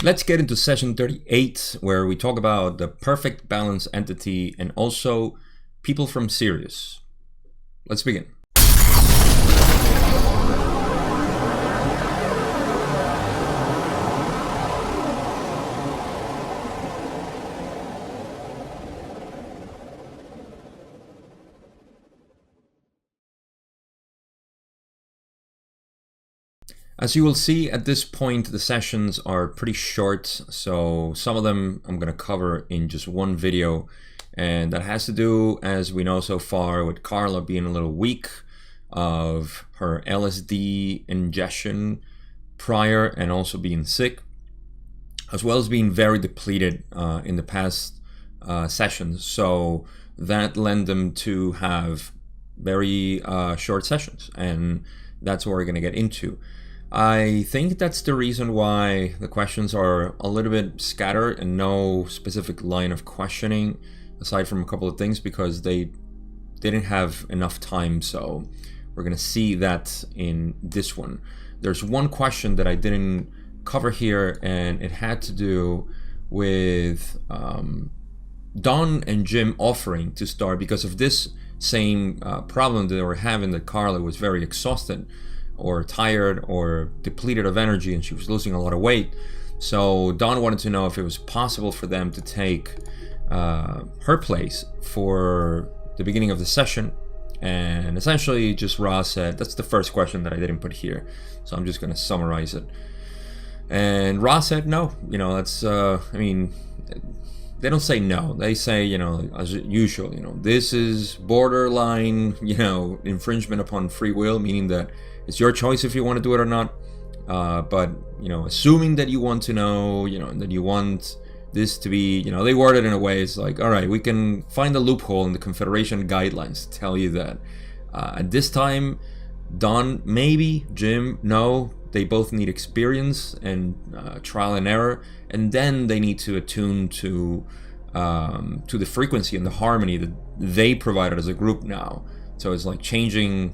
Let's get into session 38, where we talk about the perfect balance entity and also people from Sirius. Let's begin. As you will see at this point, the sessions are pretty short, so some of them I'm going to cover in just one video, and that has to do, as we know so far, with Carla being a little weak of her LSD ingestion prior and also being sick, as well as being very depleted in the past sessions, so that led them to have very short sessions, and that's what we're going to get into. I think that's the reason why the questions are a little bit scattered and no specific line of questioning aside from a couple of things, because they didn't have enough time. So we're going to see that in this one. There's one question that I didn't cover here, and it had to do with Don and Jim offering to start because of this same problem that they were having, that Carla was very exhausted or tired or depleted of energy, and she was losing a lot of weight. So Dawn wanted to know if it was possible for them to take her place for the beginning of the session. And essentially just Ra said, that's the first question that I didn't put here, so I'm just going to summarize it. And Ra said no. That's I mean, they don't say no, they say, as usual, this is borderline, infringement upon free will, meaning that it's your choice if you want to do it or not. But, assuming that you want to know, and that you want this to be, they word it in a way, it's like, all right, we can find a loophole in the Confederation guidelines to tell you that at this time, Don, maybe, Jim, no, they both need experience and trial and error, and then they need to attune to the frequency and the harmony that they provided as a group now. So it's like changing,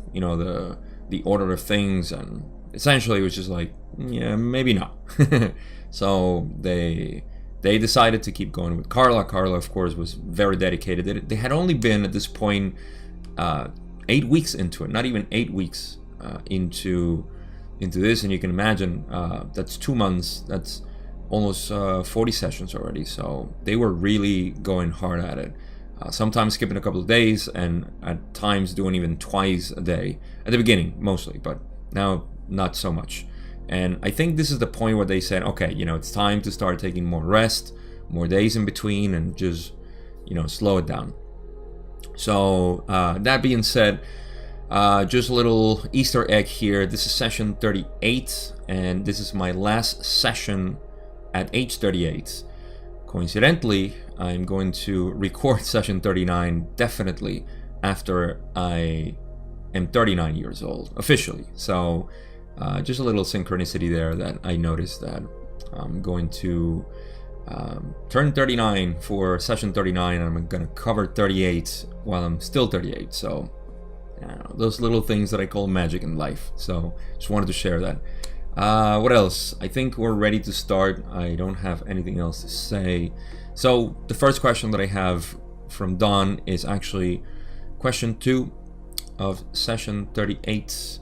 the order of things, and essentially it was just like, yeah, maybe not. So they decided to keep going with Carla. Carla, of course, was very dedicated. They had only been at this point 8 weeks into it, not even 8 weeks into this, and you can imagine that's 2 months, that's almost 40 sessions already. So they were really going hard at it. Sometimes skipping a couple of days, and at times doing even twice a day at the beginning mostly, but now not so much. And I think this is the point where they said, okay, it's time to start taking more rest, more days in between, and just slow it down. So that being said, just a little Easter egg here. This is session 38, and this is my last session at age 38. Coincidentally, I'm going to record session 39 definitely after I am 39 years old, officially. So just a little synchronicity there, that I noticed that I'm going to turn 39 for session 39, and I'm going to cover 38 while I'm still 38. So those little things that I call magic in life. So just wanted to share that. What else? I think we're ready to start. I don't have anything else to say. So the first question that I have from Don is actually question 2 of session 38.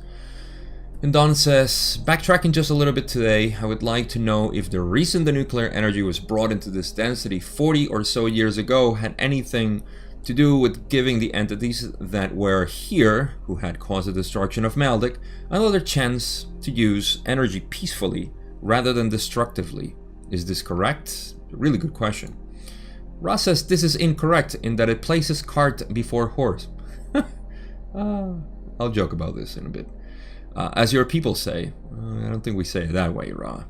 And Don says, backtracking just a little bit today, I would like to know if the reason the nuclear energy was brought into this density 40 or so years ago had anything to do with giving the entities that were here, who had caused the destruction of Maldek, another chance to use energy peacefully rather than destructively. Is this correct? A really good question. Ra says this is incorrect in that it places cart before horse. I'll joke about this in a bit. As your people say. I don't think we say it that way, Ra.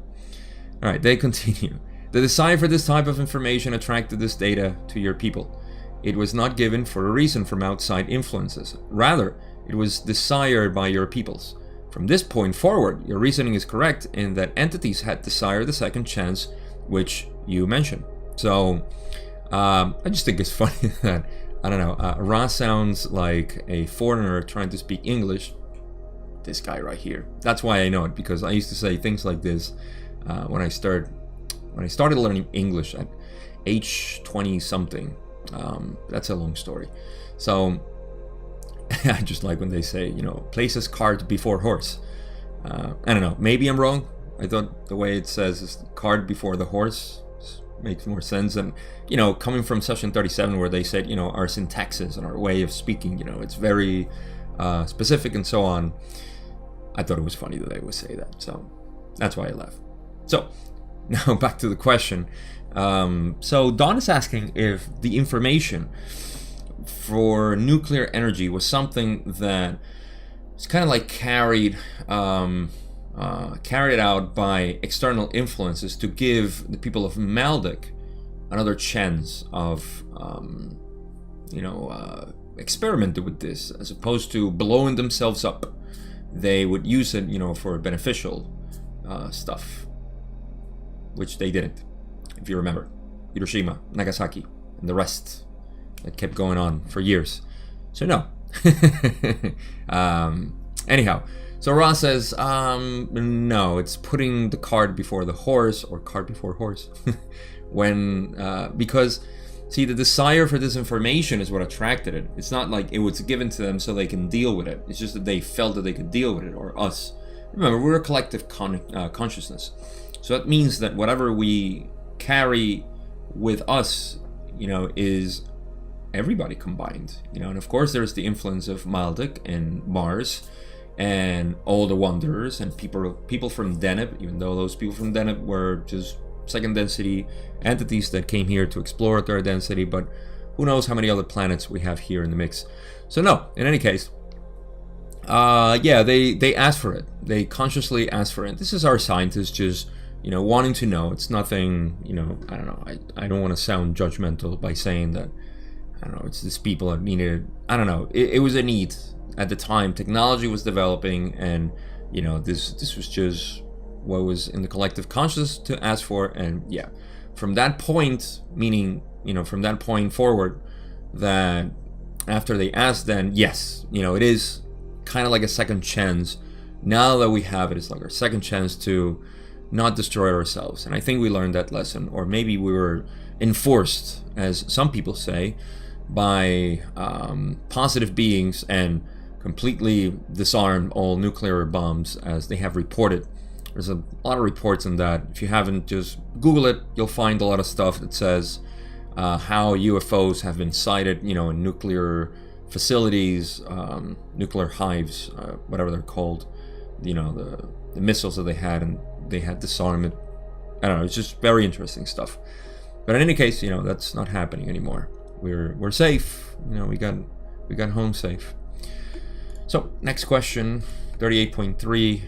Alright, they continue. The desire for this type of information attracted this data to your people. It was not given for a reason from outside influences. Rather, it was desired by your peoples. From this point forward, your reasoning is correct in that entities had desired the second chance, which you mentioned. So, I just think it's funny that, I don't know, Ra sounds like a foreigner trying to speak English. This guy right here. That's why I know it, because I used to say things like this when I start when I started learning English at age 20 something. That's a long story. So I just like when they say, you know, places cart before horse. I don't know, maybe I'm wrong. I thought the way it says is cart before the horse makes more sense. And, you know, coming from session 37 where they said, you know, our syntaxes and our way of speaking, you know, it's very specific and so on. I thought it was funny that they would say that. So that's why I laughed. So now back to the question. So Don is asking if the information for nuclear energy was something that is kind of like carried out by external influences to give the people of Maldek another chance of, experimenting with this, as opposed to blowing themselves up. They would use it, you know, for beneficial stuff, which they didn't. If you remember, Hiroshima, Nagasaki, and the rest that kept going on for years. So no. Anyhow, so Ross says, no, it's putting the cart before the horse, or cart before horse, because, see, the desire for this information is what attracted it. It's not like it was given to them so they can deal with it. It's just that they felt that they could deal with it, or us. Remember, we're a collective consciousness. So that means that whatever we carry with us, you know, is everybody combined, you know. And of course there's the influence of Maldek and Mars and all the wanderers and people from Deneb, even though those people from Deneb were just second density entities that came here to explore third density, but who knows how many other planets we have here in the mix. So no, in any case, they asked for it. They consciously asked for it. This is our scientists just, you know, wanting to know. It's nothing, you know, I don't know. I don't want to sound judgmental by saying that, I don't know, it's these people that needed, I don't know. It was a need at the time. Technology was developing, and, you know, this was just what was in the collective consciousness to ask for. And yeah, from that point, meaning, you know, from that point forward, that after they asked, then yes, you know, it is kind of like a second chance. Now that we have it, it's like our second chance to not destroy ourselves. And I think we learned that lesson, or maybe we were enforced, as some people say, by positive beings, and completely disarm all nuclear bombs, as they have reported. There's a lot of reports on that. If you haven't, just Google it. You'll find a lot of stuff that says how UFOs have been sighted, you know, in nuclear facilities, nuclear hives, whatever they're called. You know, the missiles that they had, and they had disarmed it. I don't know. It's just very interesting stuff. But in any case, you know, that's not happening anymore. We're safe. You know, we got home safe. So next question, 38.3.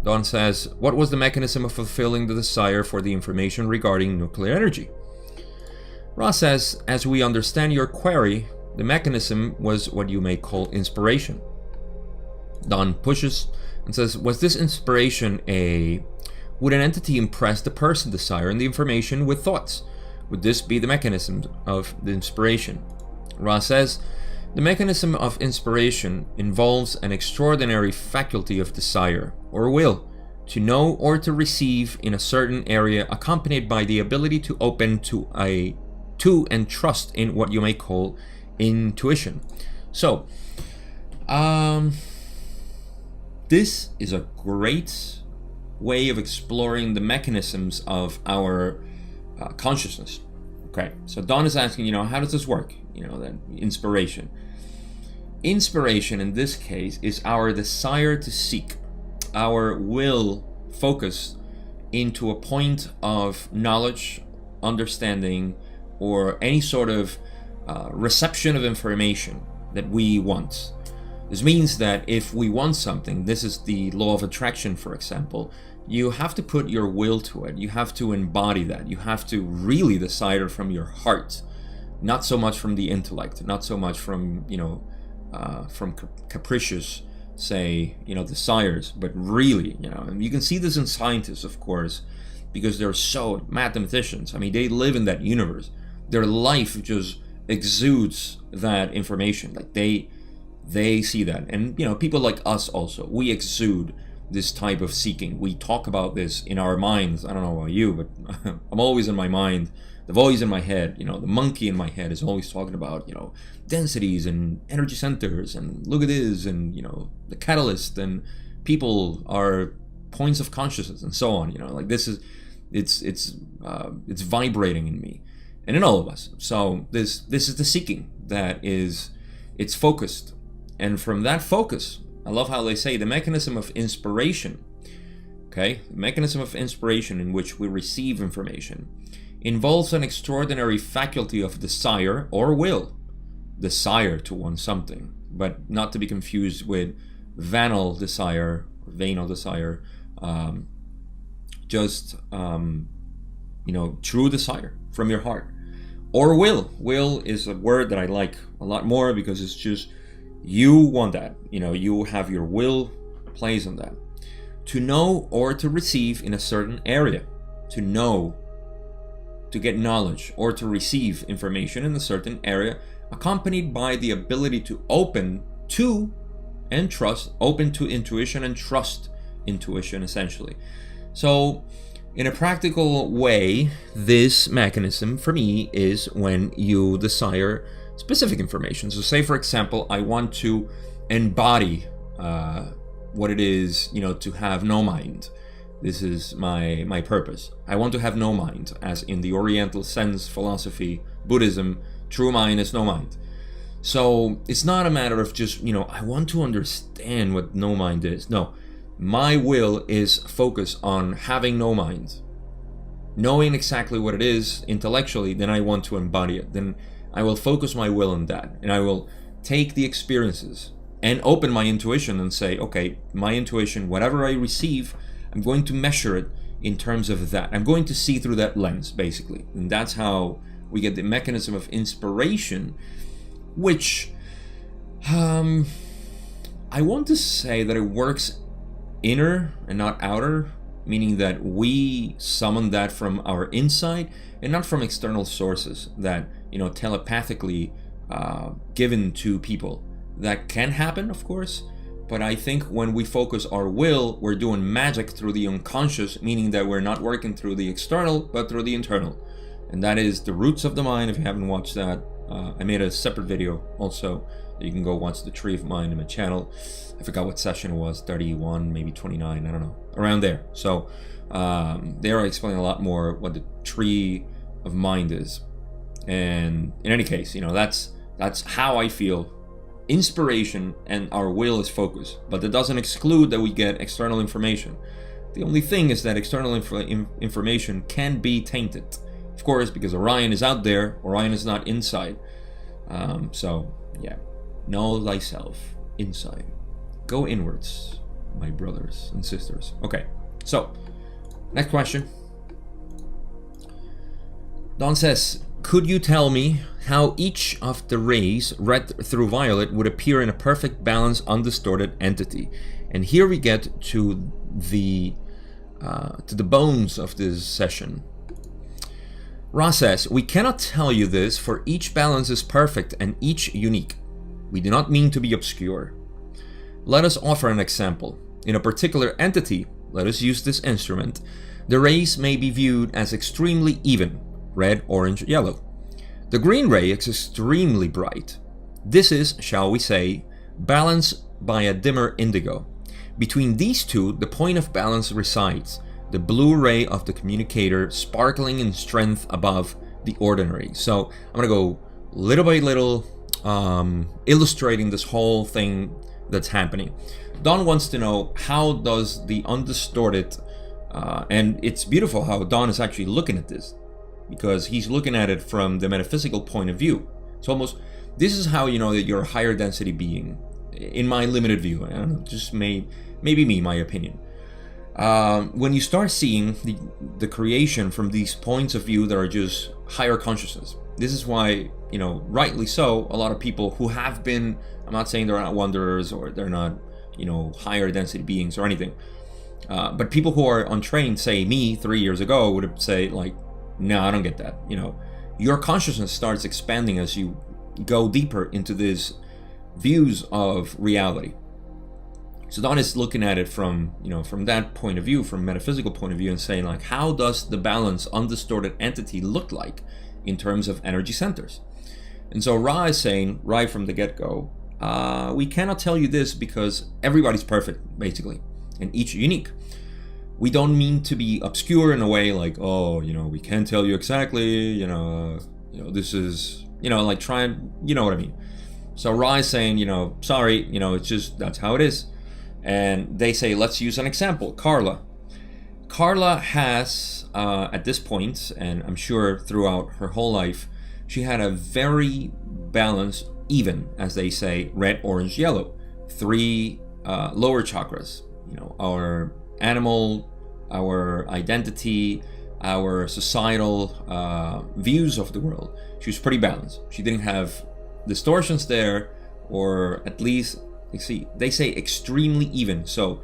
Don says, what was the mechanism of fulfilling the desire for the information regarding nuclear energy? Ross says, as we understand your query, the mechanism was what you may call inspiration. Don pushes and says, was this inspiration would an entity impress the person desiring the information with thoughts? Would this be the mechanism of the inspiration? Ross says, the mechanism of inspiration involves an extraordinary faculty of desire, or will, to know or to receive in a certain area, accompanied by the ability to open to and trust in what you may call intuition. So, this is a great way of exploring the mechanisms of our consciousness. Okay, so Don is asking, you know, how does this work? You know, that inspiration. Inspiration in this case is our desire to seek, our will focused into a point of knowledge, understanding, or any sort of reception of information that we want. This means that if we want something, this is the law of attraction, for example, you have to put your will to it. You have to embody that. You have to really decide it from your heart, not so much from the intellect, not so much from, you know, from capricious, say, you know, desires, but really, you know, and you can see this in scientists, of course, because they're so mathematicians. I mean, they live in that universe. Their life just exudes that information. Like they see that. And, you know, people like us also, we exude this type of seeking. We talk about this in our minds. I don't know about you, but I'm always in my mind. The voice in my head, the monkey in my head is always talking about, densities and energy centers and look at this and, the catalyst and people are points of consciousness and so on. Like this is, it's vibrating in me and in all of us. So this is the seeking it's focused. And from that focus, I love how they say the mechanism of inspiration, okay? The mechanism of inspiration in which we receive information involves an extraordinary faculty of desire or will. Desire to want something, but not to be confused with venal desire, true desire from your heart. Or will. Will is a word that I like a lot more because it's just, you want that. You have your will placed on that. To know or to receive in a certain area. To know, to get knowledge, or to receive information in a certain area, accompanied by the ability to open to intuition and trust intuition, essentially. So, in a practical way, this mechanism for me is when you desire specific information. So say, for example, I want to embody what it is, to have no mind. This is my purpose. I want to have no mind, as in the Oriental sense, philosophy, Buddhism, true mind is no mind. So it's not a matter of just, I want to understand what no mind is. No, my will is focused on having no mind. Knowing exactly what it is intellectually, then I want to embody it. Then I will focus my will on that. And I will take the experiences and open my intuition and say, okay, my intuition, whatever I receive, I'm going to measure it in terms of that. I'm going to see through that lens, basically. And that's how we get the mechanism of inspiration, which I want to say that it works inner and not outer, meaning that we summon that from our inside and not from external sources that, telepathically given to people. That can happen, of course, but I think when we focus our will, we're doing magic through the unconscious, meaning that we're not working through the external, but through the internal. And that is the roots of the mind. If you haven't watched that, I made a separate video also. You can go watch the Tree of Mind in my channel. I forgot what session it was, 31, maybe 29, I don't know, around there. So there I explain a lot more what the Tree of Mind is. And in any case, that's how I feel. Inspiration and our will is focused, but that doesn't exclude that we get external information. The only thing is that external information can be tainted, of course, because Orion is out there. Orion is not inside. So yeah, know thyself inside. Go inwards, my brothers and sisters. Okay, so next question. Don says, could you tell me how each of the rays red through violet would appear in a perfect balance, undistorted entity? And here we get to the bones of this session. Ra says, we cannot tell you this, for each balance is perfect and each unique. We do not mean to be obscure. Let us offer an example. In a particular entity, let us use this instrument, the rays may be viewed as extremely even, red, orange, yellow. The green ray is extremely bright. This is, shall we say, balance by a dimmer indigo. Between these two, the point of balance resides, the blue ray of the communicator sparkling in strength above the ordinary. So I'm going to go little by little, illustrating this whole thing that's happening. Don wants to know, how does the undistorted, and it's beautiful how Don is actually looking at this, because he's looking at it from the metaphysical point of view. It's almost, this is how you know that you're a higher density being, in my limited view. I don't know, just maybe me, my opinion. When you start seeing the creation from these points of view that are just higher consciousness, this is why, rightly so, a lot of people who have been, I'm not saying they're not wanderers or they're not, higher density beings or anything, but people who are untrained, say me 3 years ago, would say like, no, I don't get that. Your consciousness starts expanding as you go deeper into these views of reality. So Don is looking at it from, from that point of view, from metaphysical point of view, and saying like, how does the balanced, undistorted entity look like in terms of energy centers? And so Ra is saying right from the get-go, we cannot tell you this because everybody's perfect, basically, and each unique. We don't mean to be obscure in a way like, oh, we can't tell you exactly, this is, like trying, you know what I mean. So Ra is saying, sorry, it's just, that's how it is. And they say, let's use an example. Carla. Carla has, at this point, and I'm sure throughout her whole life, she had a very balanced, even, as they say, red, orange, yellow. 3 lower chakras. Our animal, our identity, our societal views of the world. She was pretty balanced. She didn't have distortions there, or at least, they say extremely even. So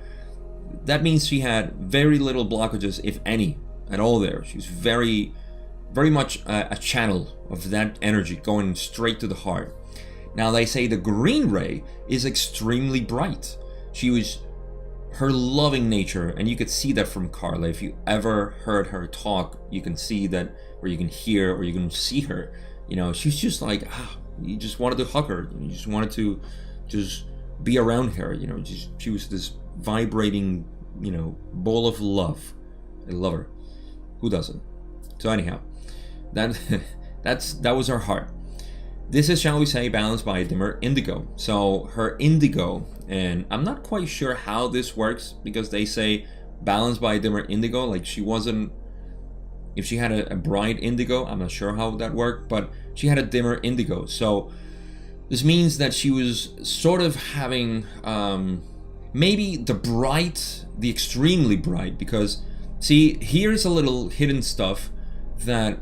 that means she had very little blockages, if any, at all there. She was very, very much a channel of that energy going straight to the heart. Now they say the green ray is extremely bright. Her loving nature, and you could see that from Carla. If you ever heard her talk, you can see that, or you can hear, or you can see her. She's just like, you just wanted to hug her. You just wanted to just be around her. She was this vibrating, ball of love. I love her. Who doesn't? So anyhow, that was her heart. This is, shall we say, balanced by a dimmer indigo. So her indigo, and I'm not quite sure how this works, because they say balanced by a dimmer indigo, like she wasn't, if she had a bright indigo, I'm not sure how that worked, but she had a dimmer indigo. So this means that she was sort of having maybe the extremely bright, because see, here's a little hidden stuff that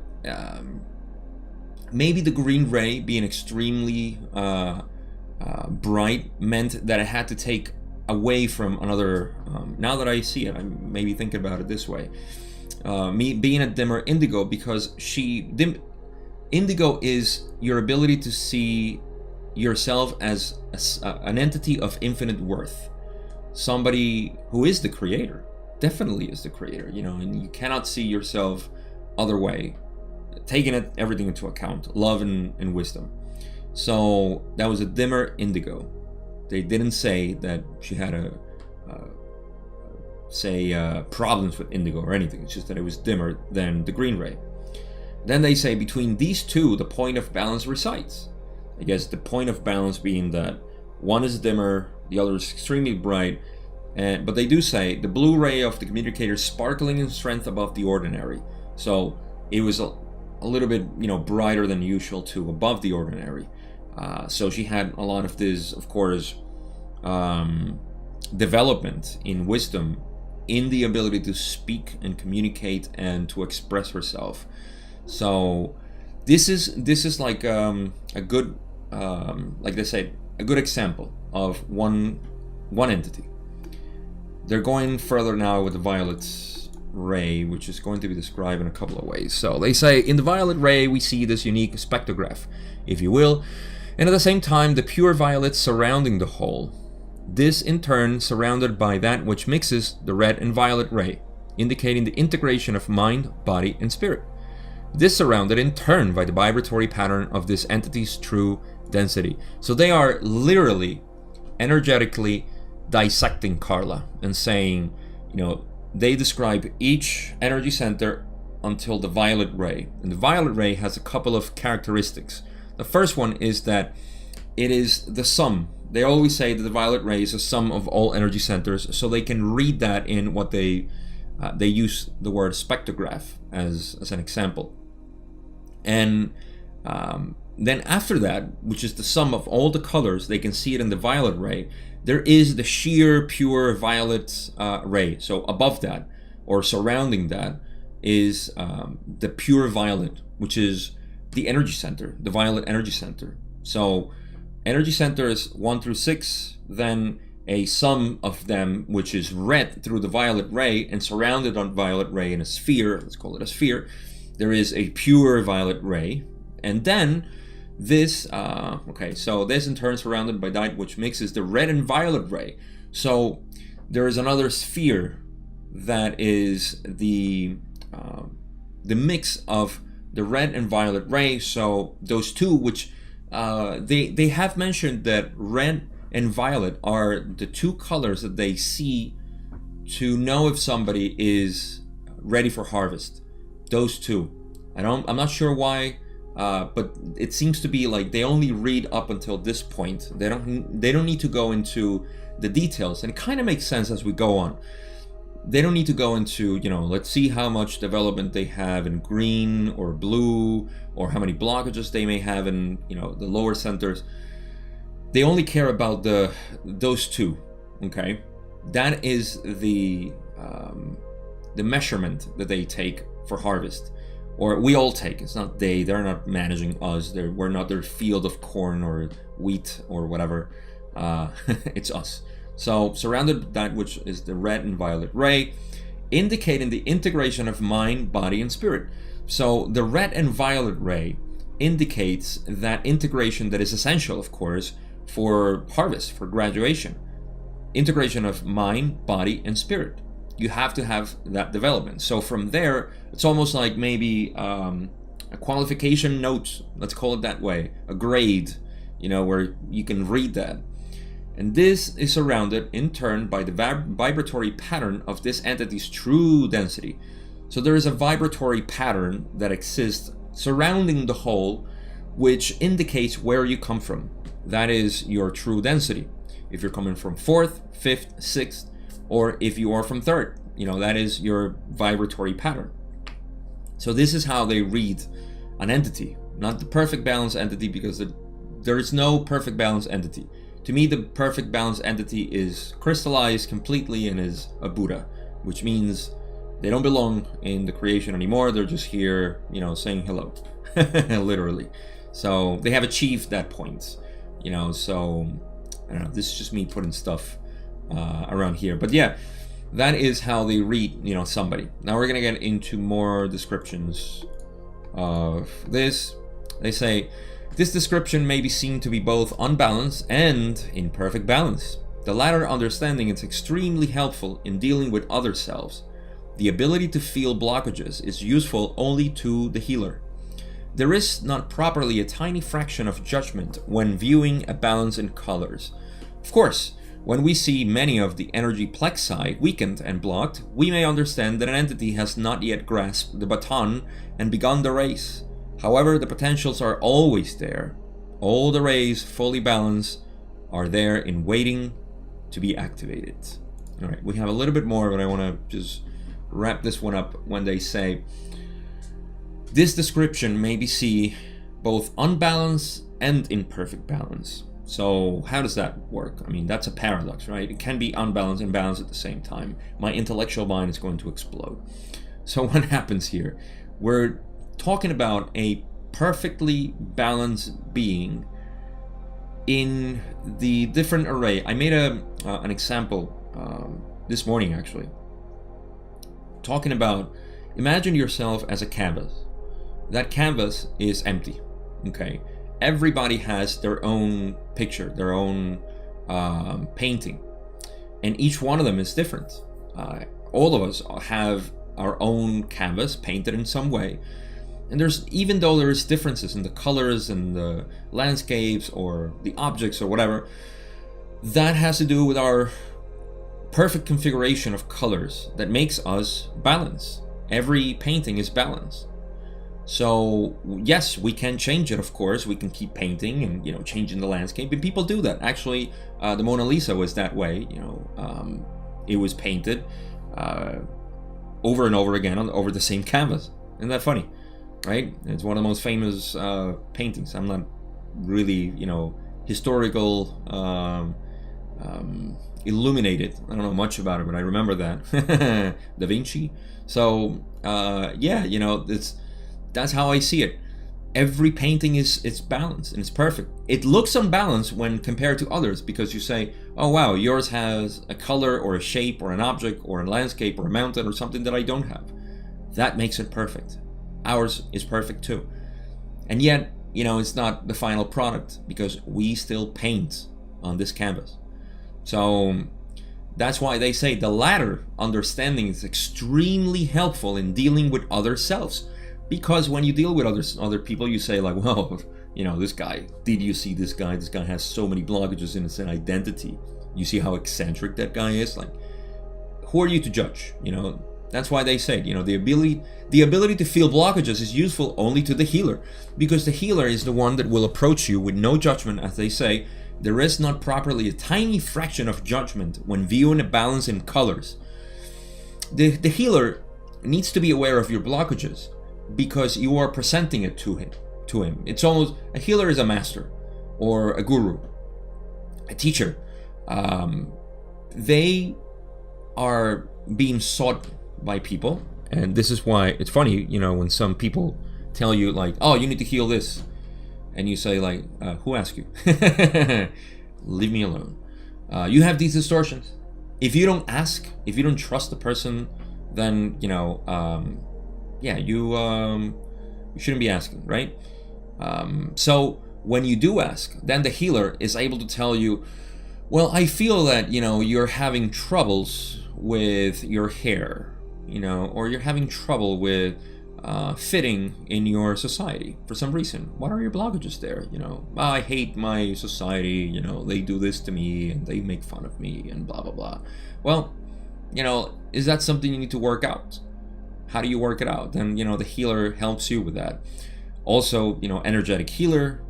maybe the green ray being extremely bright meant that I had to take away from another. Now that I see it, I'm maybe thinking about it this way. Me being a dimmer indigo, because indigo is your ability to see yourself as an entity of infinite worth. Somebody who is the creator, definitely is the creator, and you cannot see yourself other way, taking everything into account, love and wisdom. So that was a dimmer indigo. They didn't say that she had problems with indigo or anything. It's just that it was dimmer than the green ray. Then they say between these two, the point of balance resides. I guess the point of balance being that one is dimmer, the other is extremely bright. But they do say the blue ray of the communicator sparkling in strength above the ordinary. So it was a little bit, brighter than usual too, above the ordinary. So she had a lot of this, of course, development in wisdom, in the ability to speak and communicate and to express herself. So this is like a good, like they said, a good example of one entity. They're going further now with the violet ray, which is going to be described in a couple of ways. So they say, in the violet ray we see this unique spectrograph, if you will, and at the same time the pure violet surrounding the whole. This in turn surrounded by that which mixes the red and violet ray, indicating the integration of mind, body, and spirit. This surrounded in turn by the vibratory pattern of this entity's true density. So they are literally, energetically dissecting Carla and saying, they describe each energy center until the violet ray. And the violet ray has a couple of characteristics. The first one is that it is the sum. They always say that the violet ray is a sum of all energy centers, so they can read that in what they use the word spectrograph as an example. And then after that, which is the sum of all the colors, they can see it in the violet ray. There is the sheer pure violet ray. So above that, or surrounding that, is the pure violet, which is the energy center, the violet energy center. So energy centers 1 through 6, then a sum of them, which is red through the violet ray and surrounded on violet ray in a sphere, let's call it a sphere, there is a pure violet ray. And then this, so this in turn surrounded by that which mixes the red and violet ray, So there is another sphere that is the mix of the red and violet ray. So those two, which they have mentioned that red and violet are the two colors that they see to know if somebody is ready for harvest. Those two. I'm not sure why, but it seems to be like they only read up until this point. They don't need to go into the details, and it kind of makes sense as we go on. They don't need to go into, let's see how much development they have in green or blue, or how many blockages they may have in, the lower centers. They only care about those two, okay? That is the measurement that they take for harvest, or we all take. It's not they're not managing us. We're not their field of corn or wheat or whatever. It's us. So surrounded that which is the red and violet ray, indicating the integration of mind, body, and spirit. So the red and violet ray indicates that integration that is essential, of course, for harvest, for graduation. Integration of mind, body, and spirit. You have to have that development. So from there, it's almost like maybe a qualification note, let's call it that way, a grade, where you can read that. And this is surrounded in turn by the vibratory pattern of this entity's true density. So there is a vibratory pattern that exists surrounding the whole, which indicates where you come from. That is your true density. If you're coming from 4th, 5th, 6th, or if you are from 3rd, that is your vibratory pattern. So this is how they read an entity, not the perfect balanced entity, because there is no perfect balanced entity. To me, the perfect balanced entity is crystallized completely and is a Buddha, which means they don't belong in the creation anymore. They're just here, saying hello, literally. So they have achieved that point, so I don't know. This is just me putting stuff around here. But yeah, that is how they read, somebody. Now we're going to get into more descriptions of this. They say, this description may be seen to be both unbalanced and in perfect balance. The latter understanding is extremely helpful in dealing with other selves. The ability to feel blockages is useful only to the healer. There is not properly a tiny fraction of judgment when viewing a balance in colors. Of course, when we see many of the energy plexi weakened and blocked, we may understand that an entity has not yet grasped the baton and begun the race. However, the potentials are always there. All the rays fully balanced are there in waiting to be activated. All right, we have a little bit more, but I want to just wrap this one up when they say, this description may be seen both unbalanced and in perfect balance. So how does that work? I mean, that's a paradox, right? It can be unbalanced and balanced at the same time. My intellectual mind is going to explode. So what happens here? We're talking about a perfectly balanced being in the different array. I made an example this morning, actually, talking about, imagine yourself as a canvas. That canvas is empty, okay? Everybody has their own picture, their own painting, and each one of them is different. All of us have our own canvas painted in some way. And even though there's differences in the colors and the landscapes or the objects or whatever, that has to do with our perfect configuration of colors that makes us balanced. Every painting is balanced. So yes, we can change it, of course. We can keep painting and, changing the landscape. And people do that. Actually, the Mona Lisa was that way. It was painted over and over again over the same canvas. Isn't that funny? Right? It's one of the most famous paintings. I'm not really, historical illuminated. I don't know much about it, but I remember that. Da Vinci. So that's how I see it. Every painting it's balanced and it's perfect. It looks unbalanced when compared to others, because you say, oh wow, yours has a color or a shape or an object or a landscape or a mountain or something that I don't have. That makes it perfect. Ours is perfect too. And yet, it's not the final product, because we still paint on this canvas. So That's why they say the latter understanding is extremely helpful in dealing with other selves. Because when you deal with other people, you say like, well, this guy, did you see this guy? This guy has so many blockages in his identity. You see how eccentric that guy is? Like, who are you to judge? That's why they say, the ability to feel blockages is useful only to the healer, because the healer is the one that will approach you with no judgment. As they say, there is not properly a tiny fraction of judgment when viewing a balance in colors. The healer needs to be aware of your blockages because you are presenting it to him. It's almost, a healer is a master or a guru, a teacher. They are being sought by people, and this is why it's funny, when some people tell you like, oh, you need to heal this, and you say like, who asked you? Leave me alone. You have these distortions. If you don't ask, if you don't trust the person, then you shouldn't be asking, right? So when you do ask, then the healer is able to tell you, well, I feel that you're having troubles with your hair, or you're having trouble with fitting in your society for some reason. What are your blockages there? I hate my society, they do this to me and they make fun of me and blah blah blah. Well, is that something you need to work out? How do you work it out? Then the healer helps you with that. Also, energetic healer,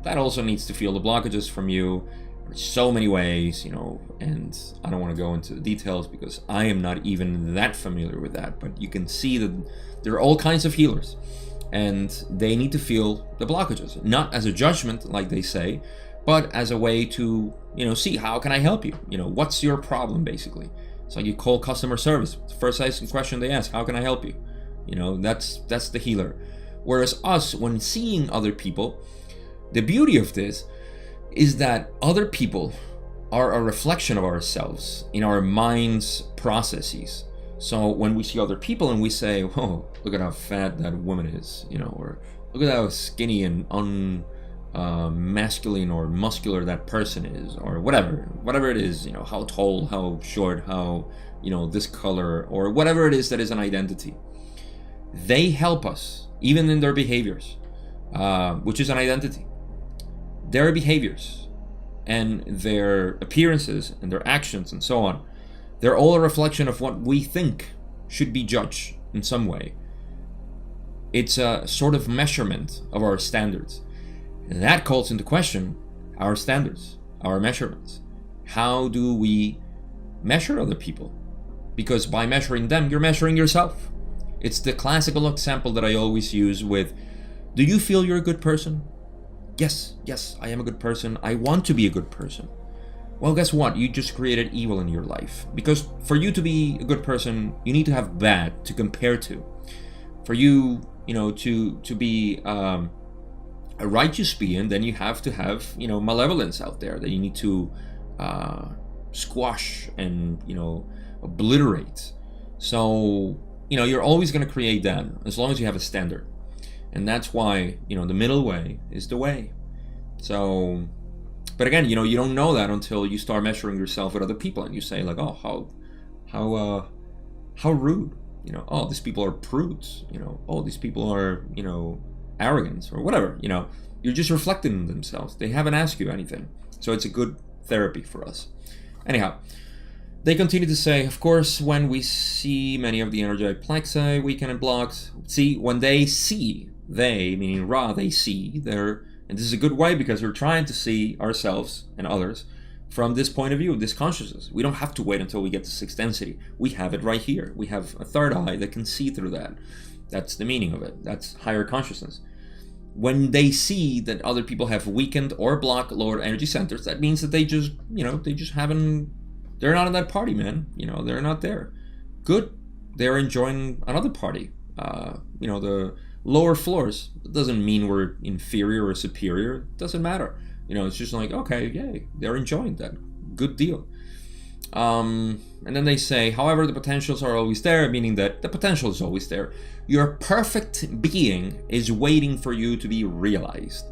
that also needs to feel the blockages from you. There's so many ways, and I don't want to go into the details because I am not even that familiar with that, but you can see that there are all kinds of healers and they need to feel the blockages, not as a judgment like they say, but as a way to see, how can I help you? What's your problem? Basically, it's like you call customer service, the first question they ask, how can I help you? That's the healer. Whereas us, when seeing other people, the beauty of this is that other people are a reflection of ourselves in our mind's processes. So when we see other people and we say, oh, look at how fat that woman is, or look at how skinny and masculine or muscular that person is, or whatever it is, how tall, how short, how, this color, or whatever it is that is an identity. They help us, even in their behaviors, which is an identity. Their behaviors and their appearances and their actions and so on, they're all a reflection of what we think should be judged in some way. It's a sort of measurement of our standards. And that calls into question our standards, our measurements. How do we measure other people? Because by measuring them, you're measuring yourself. It's the classical example that I always use with, do you feel you're a good person? Yes, I am a good person. I want to be a good person. Well, guess what? You just created evil in your life. Because for you to be a good person, you need to have bad to compare to. For you, to be a righteous being, then you have to have, malevolence out there that you need to squash and, obliterate. So, you're always going to create that as long as you have a standard. And that's why, the middle way is the way. So, but again, you don't know that until you start measuring yourself with other people and you say like, oh, how rude, oh, these people are prudes, oh, these people are, arrogant or whatever, you're just reflecting themselves. They haven't asked you anything. So it's a good therapy for us. Anyhow, they continue to say, of course, when we see many of the energetic plexi, weaken and blocks, when they see, they, meaning Ra, they see, and this is a good way because we're trying to see ourselves and others from this point of view, this consciousness. We don't have to wait until we get to sixth density. We have it right here. We have a third eye that can see through that. That's the meaning of it. That's higher consciousness. When they see that other people have weakened or blocked lower energy centers, that means that they just haven't, they're not in that party, man. They're not there. Good. They're enjoying another party. The lower floors. It doesn't mean we're inferior or superior. It doesn't matter. It's just like, okay, yay, they're enjoying that. Good deal. And then they say, however, the potentials are always there, meaning that the potential is always there. Your perfect being is waiting for you to be realized.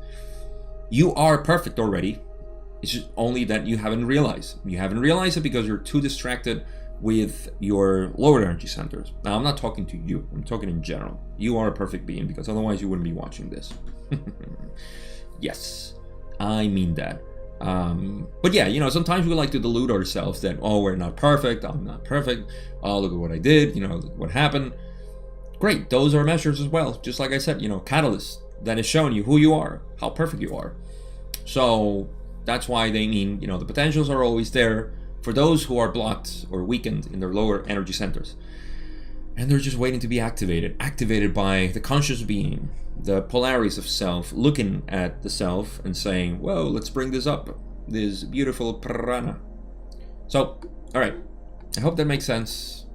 You are perfect already. It's just only that you haven't realized. You haven't realized it because you're too distracted with your lower energy centers. Now, I'm not talking to you. I'm talking in general. You are a perfect being, because otherwise you wouldn't be watching this. Yes, I mean that. But yeah, you know, sometimes we like to delude ourselves that, oh, we're not perfect. I'm not perfect. Oh, look at what I did. You know, look what happened. Great. Those are measures as well. Just like I said, you know, catalysts that is showing you who you are, how perfect you are. So that's why they mean, you know, the potentials are always there for those who are blocked or weakened in their lower energy centers. And they're just waiting to be activated by the conscious being, the polarities of self, looking at the self and saying, whoa, let's bring this up, this beautiful prana. So, all right, I hope that makes sense.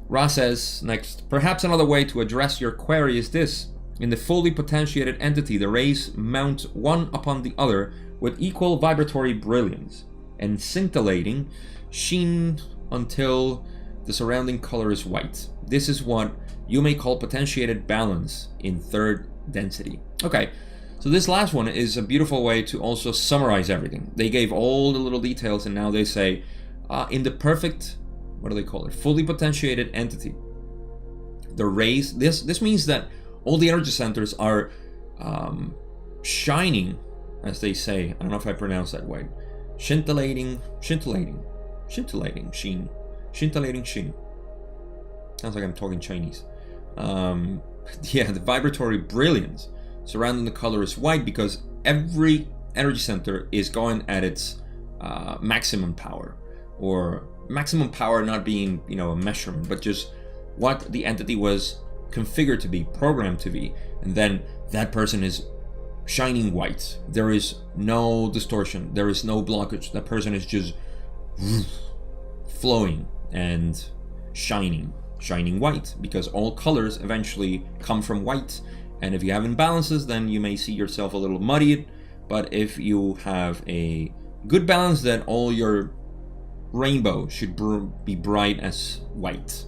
Ra says next, perhaps another way to address your query is this. In the fully potentiated entity, the rays mount one upon the other with equal vibratory brilliance and scintillating sheen until the surrounding color is white. This is what you may call potentiated balance in third density. Okay, so this last one is a beautiful way to also summarize everything. They gave all the little details, and now they say, in the perfect, what do they call it? Fully potentiated entity, the rays, this means that all the energy centers are shining, as they say. I don't know if I pronounced that right. Scintillating sheen. Sounds like I'm talking Chinese. Yeah, the vibratory brilliance surrounding the color is white because every energy center is going at its maximum power, or maximum power not being, you know, a measurement, but just what the entity was configured to be, programmed to be, and then that person is shining white. There is no distortion, there is no blockage. That person is just flowing and shining white, because all colors eventually come from white. And if you have imbalances, then you may see yourself a little muddied. But if you have a good balance, then all your rainbow should be bright as white,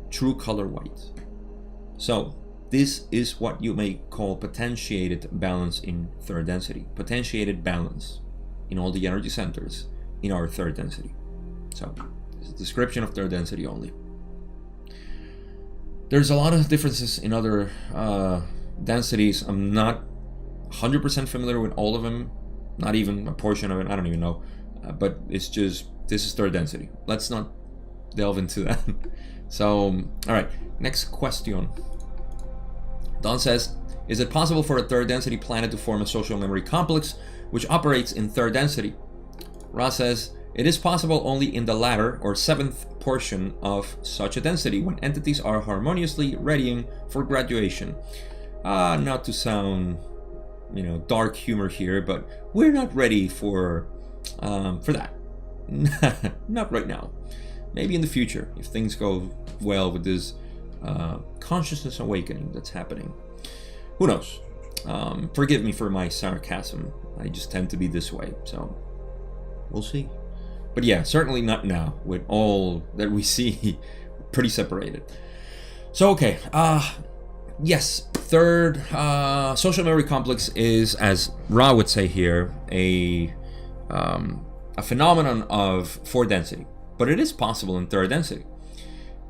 true color white. So this is what you may call potentiated balance in third density. Potentiated balance in all the energy centers in our third density. So it's a description of third density only. There's a lot of differences in other densities. I'm not 100% familiar with all of them, not even a portion of it, I don't even know. But it's just, this is third density. Let's not delve into that. So, all right, next question. Don says, is it possible for a third density planet to form a social memory complex which operates in third density? Ra says, it is possible only in the latter or seventh portion of such a density, when entities are harmoniously readying for graduation. Not to sound, you know, dark humor here, but we're not ready for that. Not right now. Maybe in the future, if things go well with this consciousness awakening that's happening. Who knows? Forgive me for my sarcasm. I just tend to be this way, so we'll see. But yeah, certainly not now, with all that we see pretty separated. So okay, yes, third social memory complex is, as Ra would say here, a phenomenon of fourth density, but it is possible in third density,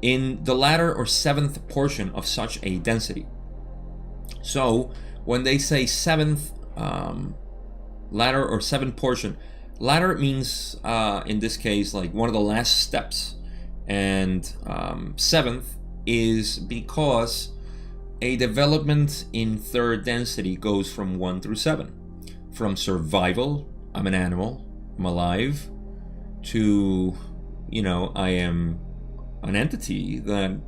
in the latter or seventh portion of such a density. So when they say seventh, latter or seventh portion, ladder means in this case like one of the last steps, and seventh is because a development in third density goes from 1 through 7, from survival, I'm an animal, I'm alive, to, you know, I am an entity that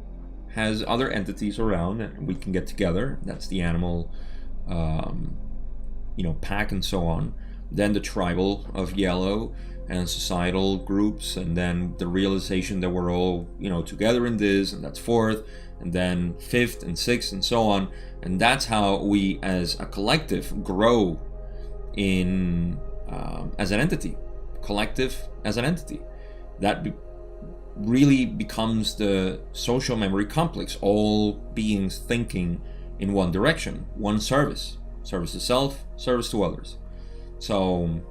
has other entities around and we can get together. That's the animal, you know, pack and so on. Then the tribal of yellow and societal groups, and then the realization that we're all, you know, together in this, and that's fourth, and then fifth and sixth and so on. And that's how we as a collective grow in as an entity, collective as an entity. That really becomes the social memory complex, all beings thinking in one direction, one service to self, service to others. So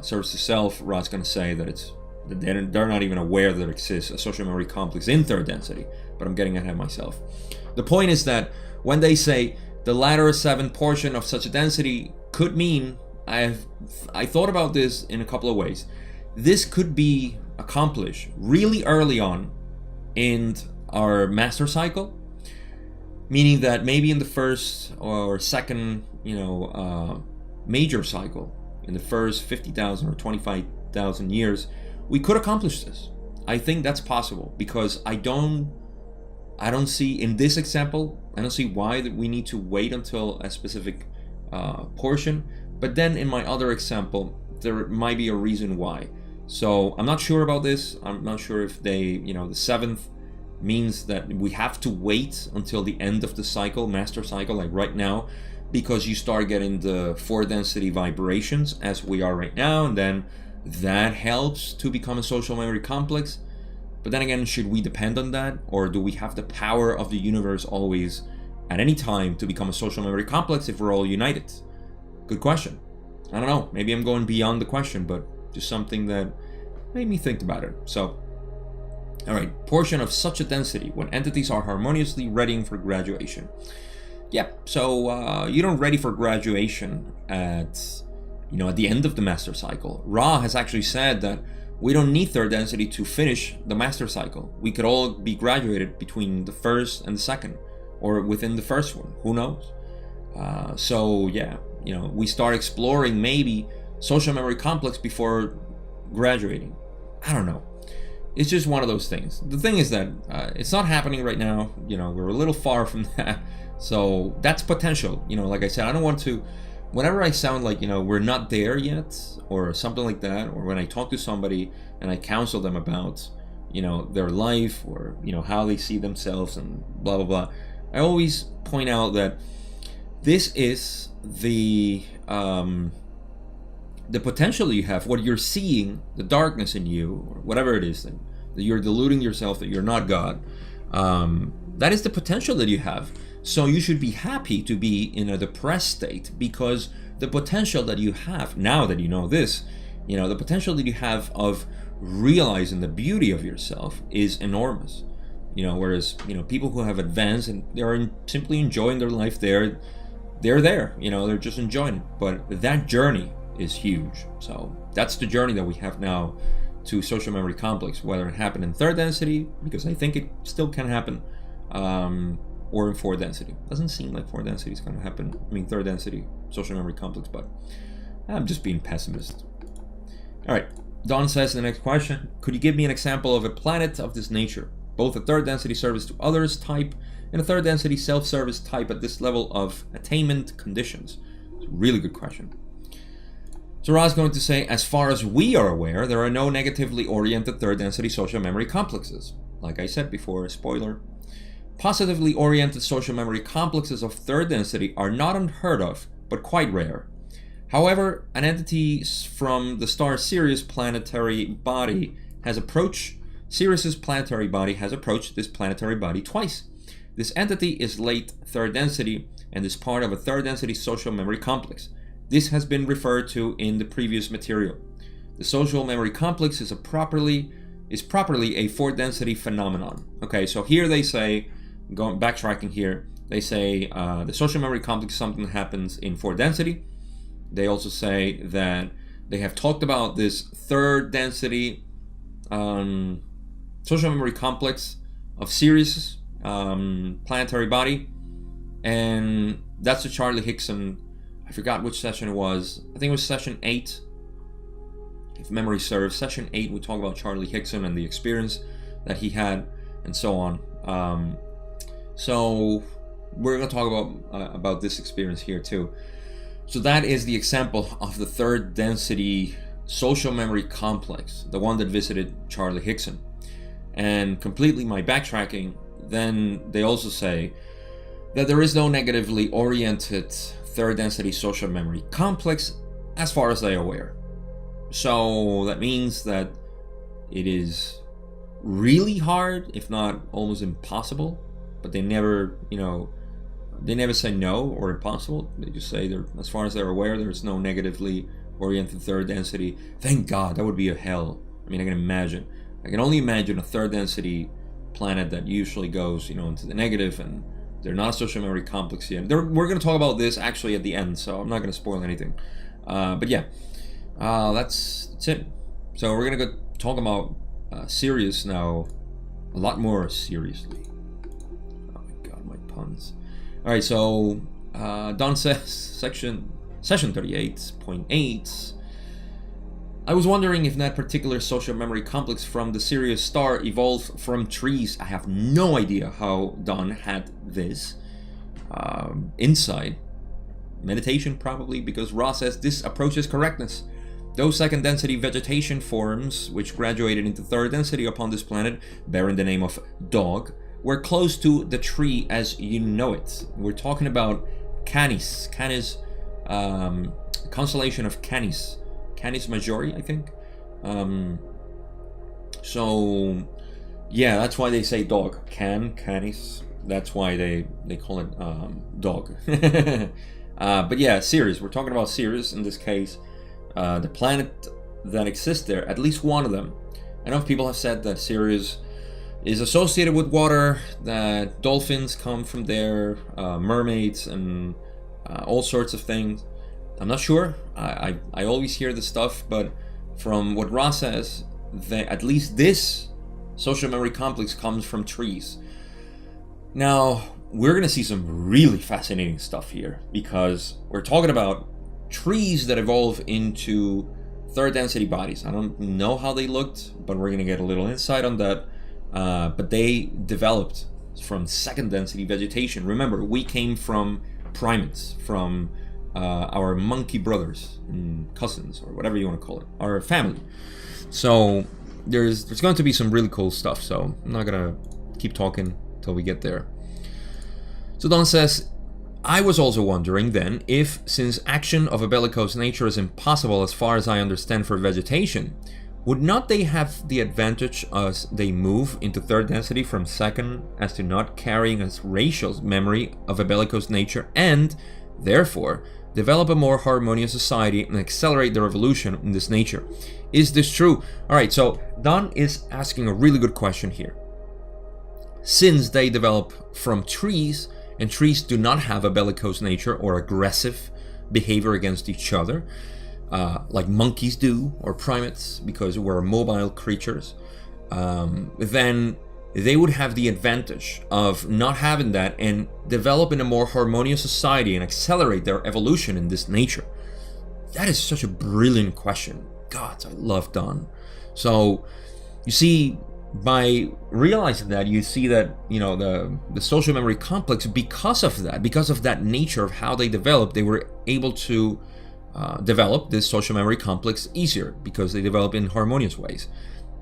service to self, Rod's going to say that they're not even aware that there exists a social memory complex in third density, but I'm getting ahead of myself. The point is that when they say the latter 7 portion of such a density could mean, I thought about this in a couple of ways. This could be accomplished really early on in our master cycle, meaning that maybe in the first or second, major cycle, in the first 50,000 or 25,000 years, we could accomplish this. I think that's possible, because I don't see, in this example, I don't see why that we need to wait until a specific portion. But then in my other example, there might be a reason why. So I'm not sure about this. I'm not sure if the 7th means that we have to wait until the end of the cycle, master cycle, like right now, because you start getting the 4 density vibrations as we are right now, and then that helps to become a social memory complex. But then again, should we depend on that, or do we have the power of the universe always at any time to become a social memory complex if we're all united? Good question. I don't know, maybe I'm going beyond the question, but just something that made me think about it. So, all right, portion of such a density when entities are harmoniously readying for graduation. Yeah, so you don't ready for graduation at the end of the master cycle. Ra has actually said that we don't need third density to finish the master cycle. We could all be graduated between the first and the second, or within the first one. Who knows? So yeah, we start exploring maybe social memory complex before graduating. I don't know. It's just one of those things. The thing is that it's not happening right now. We're a little far from that. So that's potential. Like I said, I don't want to, whenever I sound like, we're not there yet, or something like that, or when I talk to somebody and I counsel them about, their life, or, how they see themselves and blah, blah, blah, I always point out that this is the potential you have, what you're seeing, the darkness in you, or whatever it is, that you're deluding yourself that you're not God. That is the potential that you have. So you should be happy to be in a depressed state, because the potential that you have, now that you know this, the potential that you have of realizing the beauty of yourself is enormous. Whereas, people who have advanced and they're simply enjoying their life, they're there, they're just enjoying it. But that journey is huge. So that's the journey that we have now to social memory complex, whether it happened in third density, because I think it still can happen, or in 4 density. Doesn't seem like 4 density is going to happen. I mean, 3rd density social memory complex, but I'm just being pessimist. All right, Don says in the next question, could you give me an example of a planet of this nature, both a 3rd density service to others type and a 3rd density self-service type at this level of attainment conditions? It's a really good question. So Ra's going to say, as far as we are aware, there are no negatively oriented 3rd density social memory complexes. Like I said before, spoiler. Positively oriented social memory complexes of 3rd density are not unheard of, but quite rare. However, an entity from the star Sirius planetary body has approached Sirius's planetary body has approached this planetary body twice. This entity is late 3rd density and is part of a 3rd density social memory complex. This has been referred to in the previous material. The social memory complex is properly a 4th density phenomenon. Okay, so here they say, backtracking here, they say the social memory complex is something that happens in 4th density. They also say that they have talked about this 3rd density social memory complex of Sirius planetary body, and that's the Charlie Hickson, I forgot which session it was. I think it was session 8, if memory serves. Session 8, we talk about Charlie Hickson and the experience that he had and so on. So we're going to talk about this experience here too. So that is the example of the 3rd density social memory complex, the one that visited Charlie Hickson. And completely my backtracking, then they also say that there is no negatively oriented 3rd density social memory complex as far as they are aware. So that means that it is really hard, if not almost impossible, but they never, they never say no or impossible. They just say, as far as they're aware, there's no negatively oriented third density. Thank God, that would be a hell. I mean, I can only imagine a third density planet that usually goes, into the negative, and they're not a social memory complex yet. We're going to talk about this actually at the end, so I'm not going to spoil anything. But yeah, that's it. So we're going to go talk about Sirius now, a lot more seriously. Oh my God, my puns. All right, so Don says, session 38.8. I was wondering if that particular social memory complex from the Sirius star evolved from trees. I have no idea how Don had this insight. Meditation, probably, because Ra says this approaches correctness. Those second density vegetation forms, which graduated into third density upon this planet, bearing the name of dog, were close to the tree as you know it. We're talking about Canis. Canis, constellation of Canis. Canis Majori, I think. So, yeah, that's why they say dog. Canis. That's why they call it dog. But yeah, Sirius. We're talking about Sirius in this case. The planet that exists there, at least one of them. Enough people have said that Sirius is associated with water, that dolphins come from there, mermaids, and all sorts of things. I'm not sure. I always hear this stuff, but from what Ra says, that at least this social memory complex comes from trees. Now, we're going to see some really fascinating stuff here, because we're talking about trees that evolve into third density bodies. I don't know how they looked, but we're going to get a little insight on that. But they developed from second density vegetation. Remember, we came from primates, from our monkey brothers and cousins, or whatever you want to call it, our family. So there's going to be some really cool stuff. So I'm not going to keep talking till we get there. So Don says, I was also wondering then if, since action of a bellicose nature is impossible as far as I understand for vegetation, would not they have the advantage as they move into third density from second as to not carrying a racial memory of a bellicose nature, and therefore develop a more harmonious society and accelerate their evolution in this nature? Is this true? Alright, so Don is asking a really good question here. Since they develop from trees, and trees do not have a bellicose nature or aggressive behavior against each other, like monkeys do, or primates, because we're mobile creatures, then they would have the advantage of not having that and develop in a more harmonious society and accelerate their evolution in this nature. That is such a brilliant question. God, I love Don. So, you see, by realizing that, you see that, the social memory complex, because of that nature of how they developed, they were able to develop this social memory complex easier, because they develop in harmonious ways.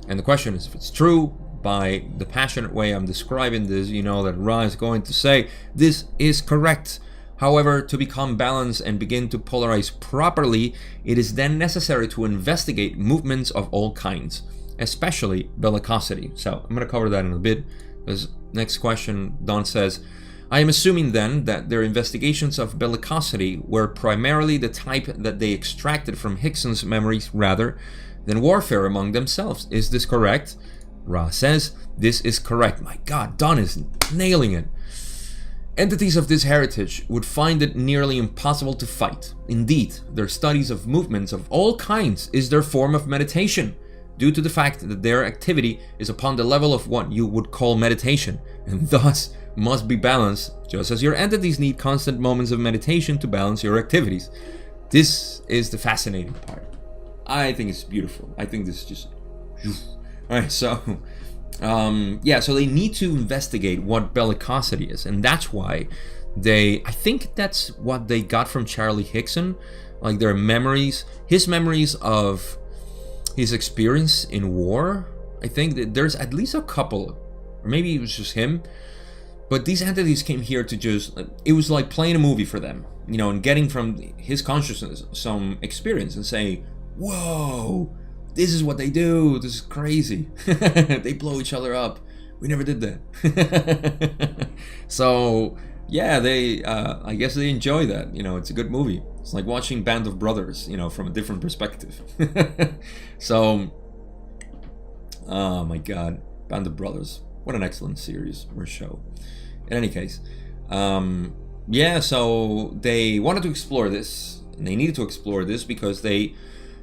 And the question is if it's true. By the passionate way I'm describing this, that Ra is going to say this is correct. However, to become balanced and begin to polarize properly, it is then necessary to investigate movements of all kinds, especially bellicosity. So I'm going to cover that in a bit. This next question, Don says, I am assuming then that their investigations of bellicosity were primarily the type that they extracted from Hickson's memories rather than warfare among themselves. Is this correct? Ra says, this is correct. My God, Don is nailing it. Entities of this heritage would find it nearly impossible to fight. Indeed, their studies of movements of all kinds is their form of meditation, due to the fact that their activity is upon the level of what you would call meditation, and thus must be balanced, just as your entities need constant moments of meditation to balance your activities. This is the fascinating part. I think it's beautiful. I think this is just... Alright, so... so they need to investigate what bellicosity is, and that's why I think that's what they got from Charlie Hickson, like their memories, his memories of his experience in war. I think that there's at least a couple, or maybe it was just him, but these entities came here to just, it was like playing a movie for them, and getting from his consciousness some experience and saying, whoa, this is what they do. This is crazy. They blow each other up. We never did that. So Yeah, they I guess they enjoy that. It's a good movie. It's like watching Band of Brothers, from a different perspective. So, oh my god, Band of Brothers, what an excellent series or show. In any case, yeah, so they wanted to explore this, and they needed to explore this because they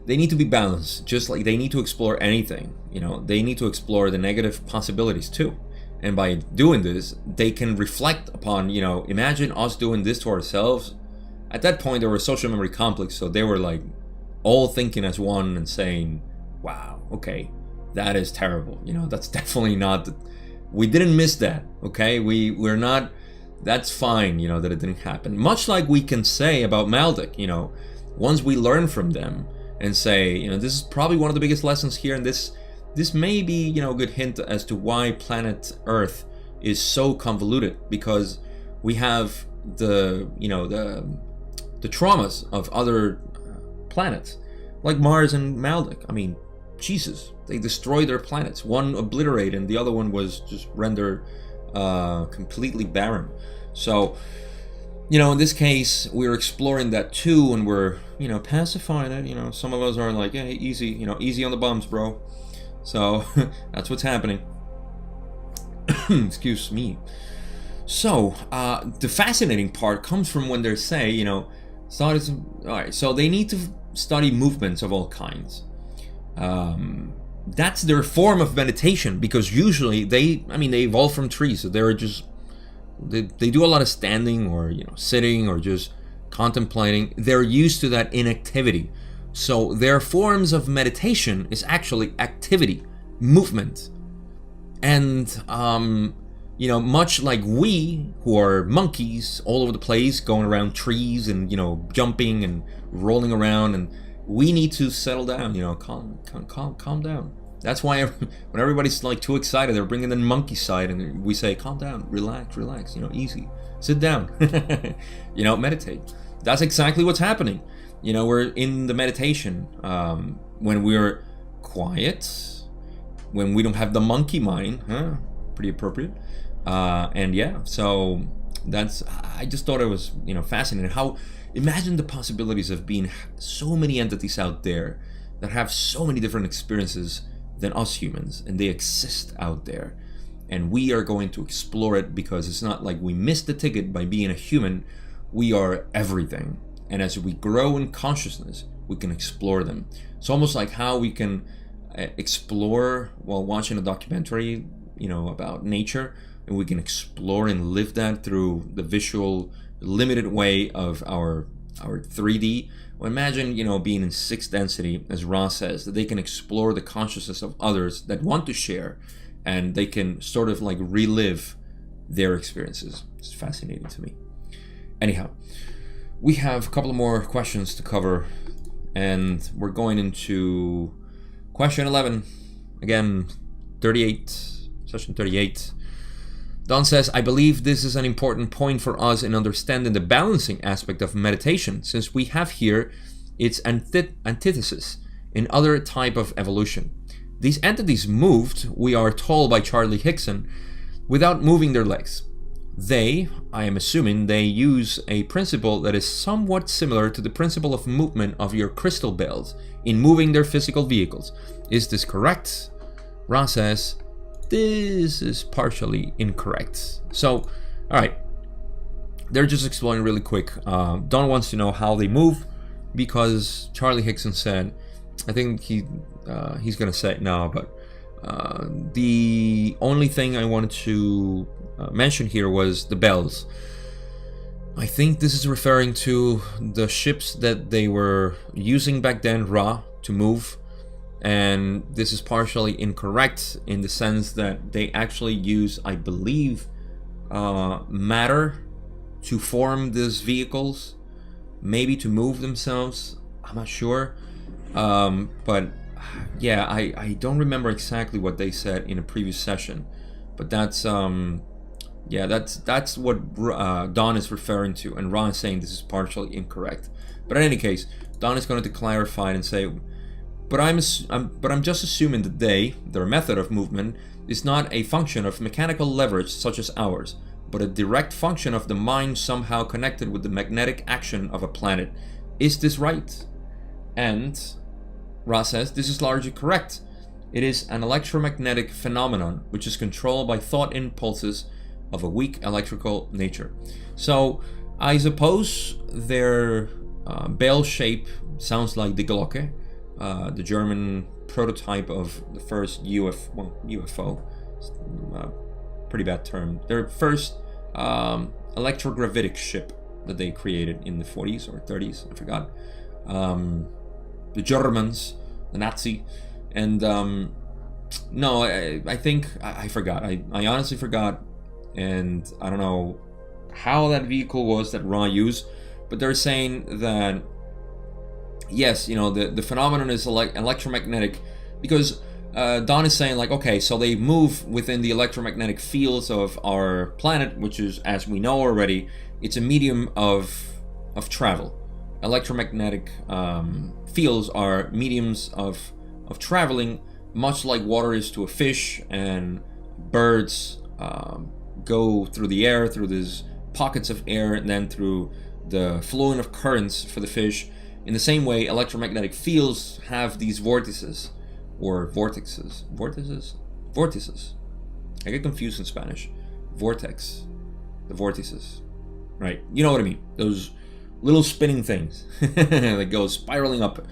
need to be balanced, just like they need to explore anything. They need to explore the negative possibilities too. And by doing this, they can reflect upon, imagine us doing this to ourselves. At that point, there was social memory complex, so they were like all thinking as one and saying, wow, okay, that is terrible. That's definitely not, we didn't miss that, okay? We're not, that's fine, that it didn't happen. Much like we can say about Maldek, once we learn from them and say, this is probably one of the biggest lessons here, and this may be, a good hint as to why planet Earth is so convoluted, because we have the traumas of other planets, like Mars and Maldek. I mean, Jesus, they destroyed their planets. One obliterated, and the other one was just rendered completely barren. So, in this case, we're exploring that too, and we're, pacifying it. Some of us are like, hey, easy, easy on the bums, bro. So that's what's happening. Excuse me. So the fascinating part comes from when they say, all right, so they need to study movements of all kinds. That's their form of meditation, because usually they evolve from trees, so they're just they do a lot of standing or sitting or just contemplating. They're used to that inactivity. So their forms of meditation is actually activity, movement. And, much like we, who are monkeys all over the place, going around trees and, jumping and rolling around, and we need to settle down, calm down. That's why when everybody's like too excited, they're bringing in monkey side, and we say, calm down, relax, easy, sit down, meditate. That's exactly what's happening. We're in the meditation when we're quiet, when we don't have the monkey mind, pretty appropriate. And yeah, so I just thought it was, fascinating. How, imagine the possibilities of being so many entities out there that have so many different experiences than us humans, and they exist out there. And we are going to explore it, because it's not like we missed the ticket by being a human. We are everything. And as we grow in consciousness, we can explore them. It's almost like how we can explore while watching a documentary, about nature, and we can explore and live that through the visual, limited way of our 3D. Well, imagine, being in 6th density, as Ra says, that they can explore the consciousness of others that want to share, and they can sort of like relive their experiences. It's fascinating to me. Anyhow, we have a couple of more questions to cover, and we're going into question 11. Again, 38, session 38. Don says, I believe this is an important point for us in understanding the balancing aspect of meditation, since we have here its antithesis in other type of evolution. These entities moved, we are told by Charlie Hickson, without moving their legs. I am assuming they use a principle that is somewhat similar to the principle of movement of your crystal bells in moving their physical vehicles. Is this correct? Ra says, this is partially incorrect. So, all right, they're just exploring really quick. Don wants to know how they move, because Charlie Hickson said, I think he's gonna say it now, but the only thing I wanted to mention here was the bells. I think this is referring to the ships that they were using back then, Ra, to move. And this is partially incorrect in the sense that they actually use, I believe, matter to form these vehicles, maybe to move themselves. I'm not sure. But yeah, I don't remember exactly what they said in a previous session. But that's that's what Don is referring to, and Ron is saying this is partially incorrect. But in any case, Don is going to clarify it and say, but I'm just assuming that their method of movement is not a function of mechanical leverage such as ours, but a direct function of the mind somehow connected with the magnetic action of a planet. Is this right? And Ra says this is largely correct. It is an electromagnetic phenomenon which is controlled by thought impulses of a weak electrical nature. So I suppose their bell shape sounds like the Glocke, the German prototype of the first UFO. Pretty bad term. Their first electrogravitic ship that they created in the 40s or 30s, I forgot. The Germans, the Nazi, and no, I think I forgot. I honestly forgot, and I don't know how that vehicle was that Ra used, but they're saying that yes, you know, the phenomenon is electromagnetic, because Don is saying, like, okay, so they move within the electromagnetic fields of our planet, which is, as we know already, it's a medium of travel. Electromagnetic fields are mediums of traveling, much like water is to a fish, and birds go through the air, through these pockets of air, and then through the flowing of currents for the fish. In the same way, electromagnetic fields have these vortices, or vortexes. Vortices. I get confused in Spanish. Vortex. The vortices. Right. You know what I mean. Those little spinning things that go spiraling up.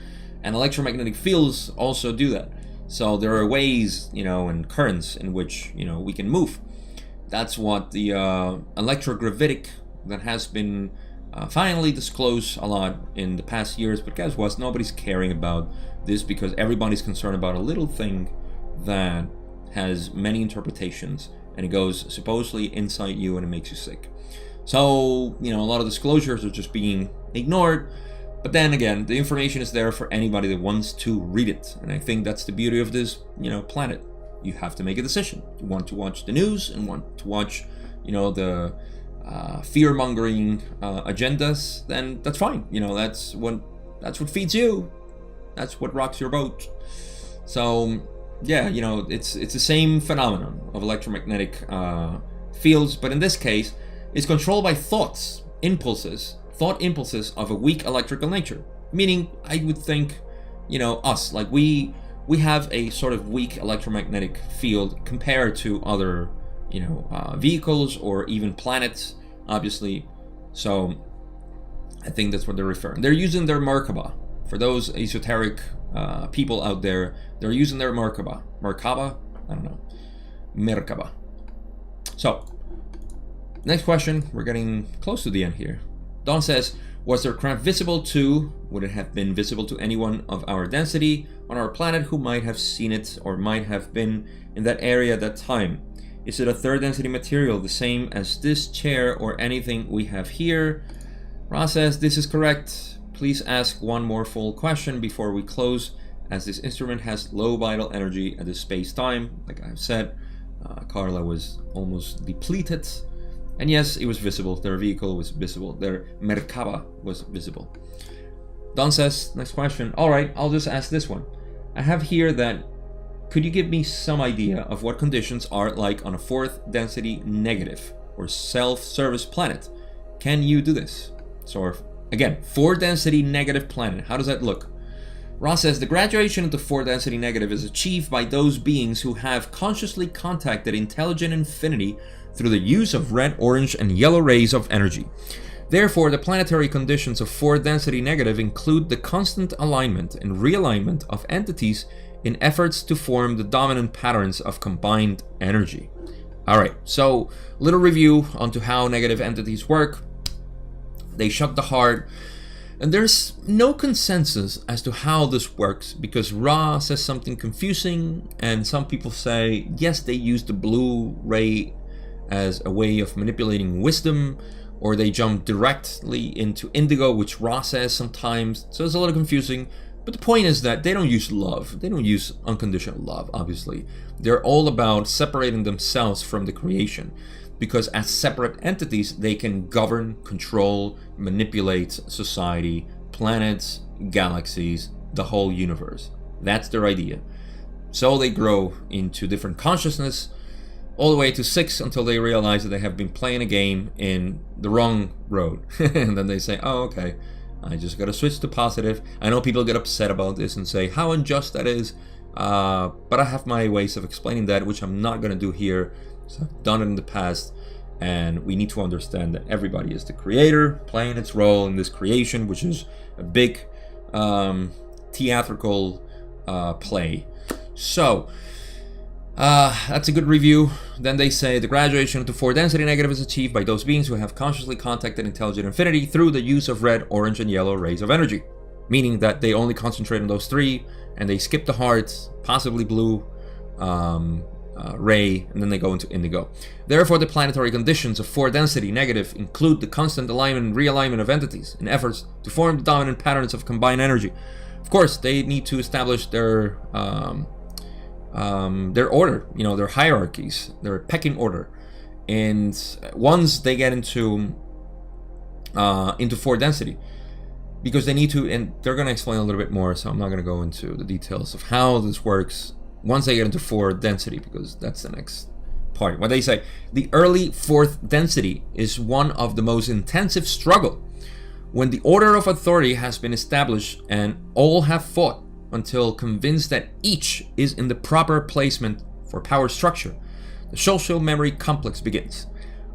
And electromagnetic fields also do that. So there are ways, you know, and currents in which, you know, we can move. That's what the electrogravitic that has been finally disclosed a lot in the past years. But guess what? Nobody's caring about this because everybody's concerned about a little thing that has many interpretations, and it goes supposedly inside you and it makes you sick. So, you know, a lot of disclosures are just being ignored. But then again, the information is there for anybody that wants to read it. And I think that's the beauty of this, you know, planet. You have to make a decision. You want to watch the news and want to watch, you know, the fear-mongering agendas, then that's fine. You know, that's what feeds you. That's what rocks your boat. So, yeah, you know, it's the same phenomenon of electromagnetic fields, but in this case, it's controlled by thought impulses of a weak electrical nature. Meaning, I would think, you know, us, like we have a sort of weak electromagnetic field compared to other, you know, vehicles or even planets, obviously. So I think that's what they're referring. They're using their Merkaba. For those esoteric people out there, they're using their Merkaba. Merkaba? I don't know. Merkaba. So, next question. We're getting close to the end here. Don says, was their craft visible to, would it have been visible to anyone of our density on our planet who might have seen it or might have been in that area at that time? Is it a third density material, the same as this chair or anything we have here? Ra says, this is correct. Please ask one more full question before we close, as this instrument has low vital energy at this space-time. Like I've said, Carla was almost depleted. And yes, it was visible. Their vehicle was visible. Their Merkaba was visible. Don says, next question. All right, I'll just ask this one. I have here that, could you give me some idea of what conditions are like on a fourth density negative or self-service planet? Can you do this? So again, 4 density negative planet. How does that look? Ra says, the graduation into 4 density negative is achieved by those beings who have consciously contacted intelligent infinity through the use of red, orange, and yellow rays of energy. Therefore, the planetary conditions of 4 density negative include the constant alignment and realignment of entities in efforts to form the dominant patterns of combined energy. Alright, so little review onto how negative entities work. They shut the heart, and there's no consensus as to how this works, because Ra says something confusing, and some people say, yes, they use the blue ray as a way of manipulating wisdom, or they jump directly into indigo, which Ra says sometimes, so it's a little confusing. But the point is that they don't use love. They don't use unconditional love, obviously. They're all about separating themselves from the creation, because as separate entities, they can govern, control, manipulate society, planets, galaxies, the whole universe. That's their idea. So they grow into different consciousness, all the way to 6 until they realize that they have been playing a game in the wrong road. And then they say, oh, okay, I just gotta switch to positive. I know people get upset about this and say how unjust that is, but I have my ways of explaining that, which I'm not gonna do here. So I've done it in the past, and we need to understand that everybody is the creator playing its role in this creation, which is a big theatrical play. So that's a good review. Then they say the graduation to 4 density negative is achieved by those beings who have consciously contacted intelligent infinity through the use of red, orange, and yellow rays of energy, meaning that they only concentrate on those 3 and they skip the heart, possibly blue ray, and then they go into indigo. Therefore, the planetary conditions of 4 density negative include the constant alignment and realignment of entities in efforts to form the dominant patterns of combined energy. Of course, they need to establish their order, their hierarchies, their pecking order. And once they get into 4 density, because they need to, and they're going to explain a little bit more, so I'm not going to go into the details of how this works once they get into 4 density, because that's the next part. What they say, the early 4th density is one of the most intensive struggle, when the order of authority has been established and all have fought until convinced that each is in the proper placement for power structure. The social memory complex begins.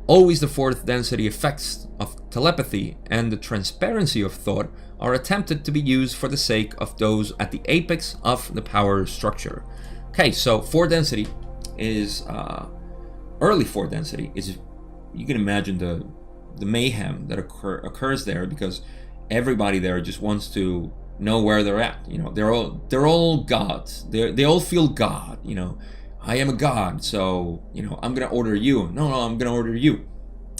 Always the 4th density effects of telepathy and the transparency of thought are attempted to be used for the sake of those at the apex of the power structure. Okay, so 4 density is early 4 density is, you can imagine the mayhem that occurs there, because everybody there just wants to know where they're at. They're all gods. They all feel God. I am a god, so I'm gonna order you. No, I'm gonna order you.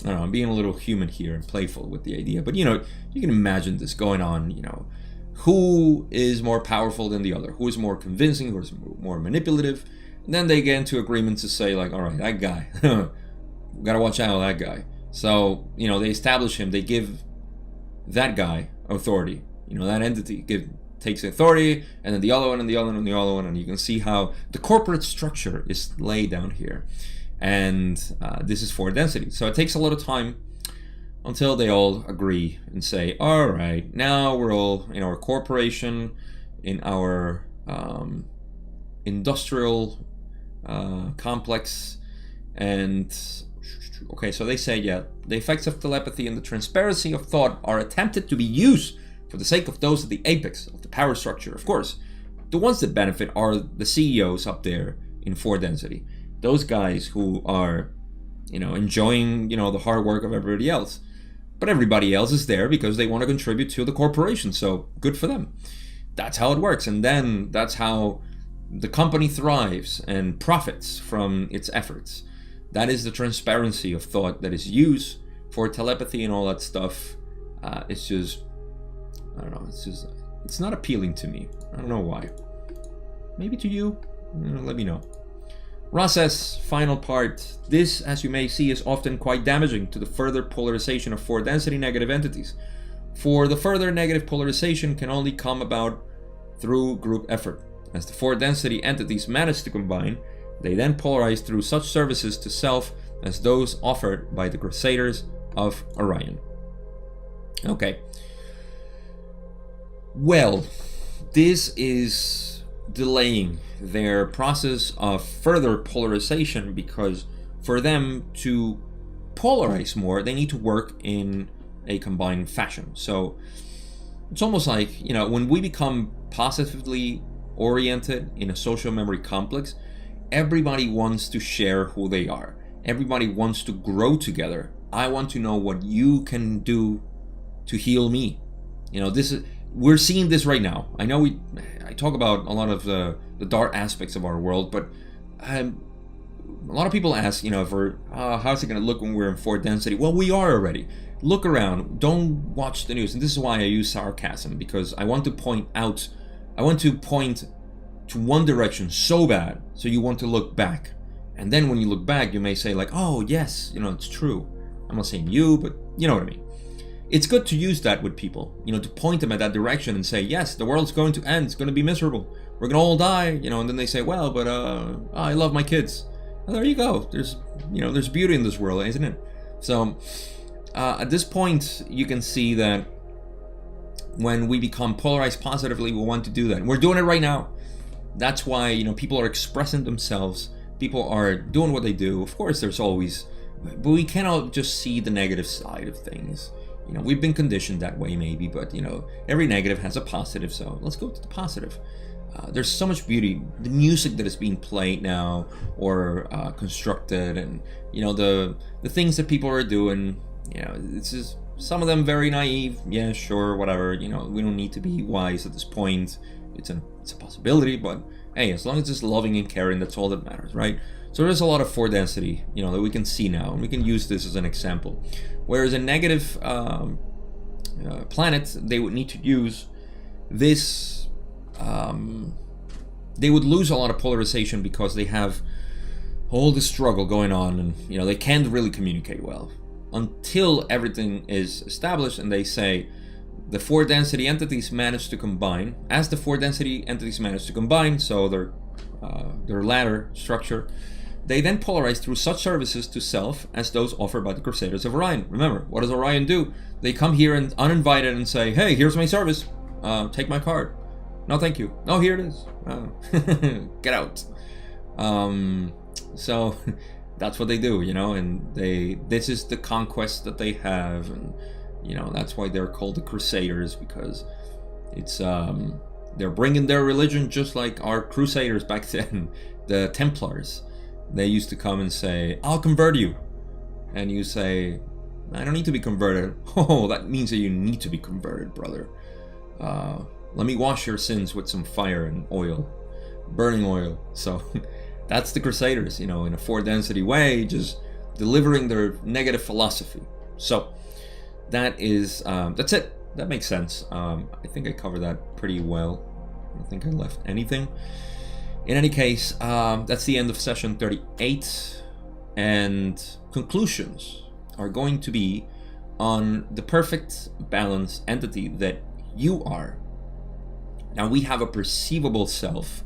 I don't know, I'm being a little human here and playful with the idea, but you can imagine this going on. Who is more powerful than the other? Who is more convincing? Who is more manipulative? And then they get into agreement to say, like, all right, that guy, we gotta watch out for that guy. So they establish him. They give that guy authority. That entity takes authority, and then the other one, and the other one, and the other one, and you can see how the corporate structure is laid down here. And this is 4 density. So it takes a lot of time until they all agree and say, all right, now we're all in our corporation, in our industrial complex, and okay, so they say, yeah, the effects of telepathy and the transparency of thought are attempted to be used for the sake of those at the apex of the power structure. Of course, the ones that benefit are the CEOs up there in 4 density. Those guys who are, enjoying, the hard work of everybody else. But everybody else is there because they want to contribute to the corporation, so good for them. That's how it works, and then that's how the company thrives and profits from its efforts. That is the transparency of thought that is used for telepathy and all that stuff. It's just, I don't know, it's not appealing to me. I don't know why. Maybe to you? Let me know. Ross says, final part. This, as you may see, is often quite damaging to the further polarization of 4 density negative entities. For the further negative polarization can only come about through group effort. As the 4 density entities manage to combine, they then polarize through such services to self as those offered by the Crusaders of Orion. Okay. Well, this is delaying their process of further polarization, because for them to polarize more, they need to work in a combined fashion. So it's almost like, when we become positively oriented in a social memory complex, everybody wants to share who they are. Everybody wants to grow together. I want to know what you can do to heal me. We're seeing this right now. I know I talk about a lot of the dark aspects of our world, but a lot of people ask, how's it going to look when we're in 4 density? Well, we are already. Look around. Don't watch the news. And this is why I use sarcasm, because I want to point to one direction so bad, so you want to look back. And then when you look back, you may say, like, oh, yes, it's true. I'm not saying you, but you know what I mean. It's good to use that with people, to point them at that direction and say, yes, the world's going to end. It's going to be miserable. We're going to all die, and then they say, well, but I love my kids. Well, there you go. There's, there's beauty in this world, isn't it? So at this point, you can see that when we become polarized positively, we want to do that. We're doing it right now. That's why, people are expressing themselves. People are doing what they do. Of course, there's always, but we cannot just see the negative side of things. We've been conditioned that way maybe, but every negative has a positive. So let's go to the positive. There's so much beauty. The music that is being played now or constructed, and the things that people are doing. It's just some of them very naive. Yeah, sure, whatever. We don't need to be wise at this point. It's a possibility, but hey, as long as it's loving and caring, that's all that matters, right? So there's a lot of force density, that we can see now, and we can use this as an example. Whereas a negative planet, they would need to use this. They would lose a lot of polarization because they have all the struggle going on, and they can't really communicate well until everything is established, and they say the four density entities manage to combine. As the four density entities manage to combine, so their ladder structure, they then polarize through such services to self as those offered by the Crusaders of Orion. Remember, what does Orion do? They come here and uninvited and say, hey, here's my service. Take my card. No, thank you. No, here it is. Get out. So that's what they do, and this is the conquest that they have, and that's why they're called the Crusaders, because it's they're bringing their religion just like our Crusaders back then, the Templars. They used to come and say, I'll convert you, and you say, I don't need to be converted. Oh, that means that you need to be converted, brother. Let me wash your sins with some fire and oil, burning oil. So that's the Crusaders, in a four density way, just delivering their negative philosophy. So that is, that's it. That makes sense. I think I covered that pretty well. I don't think I left anything. In any case, that's the end of session 38. And conclusions are going to be on the perfect balanced entity that you are. Now, we have a perceivable self,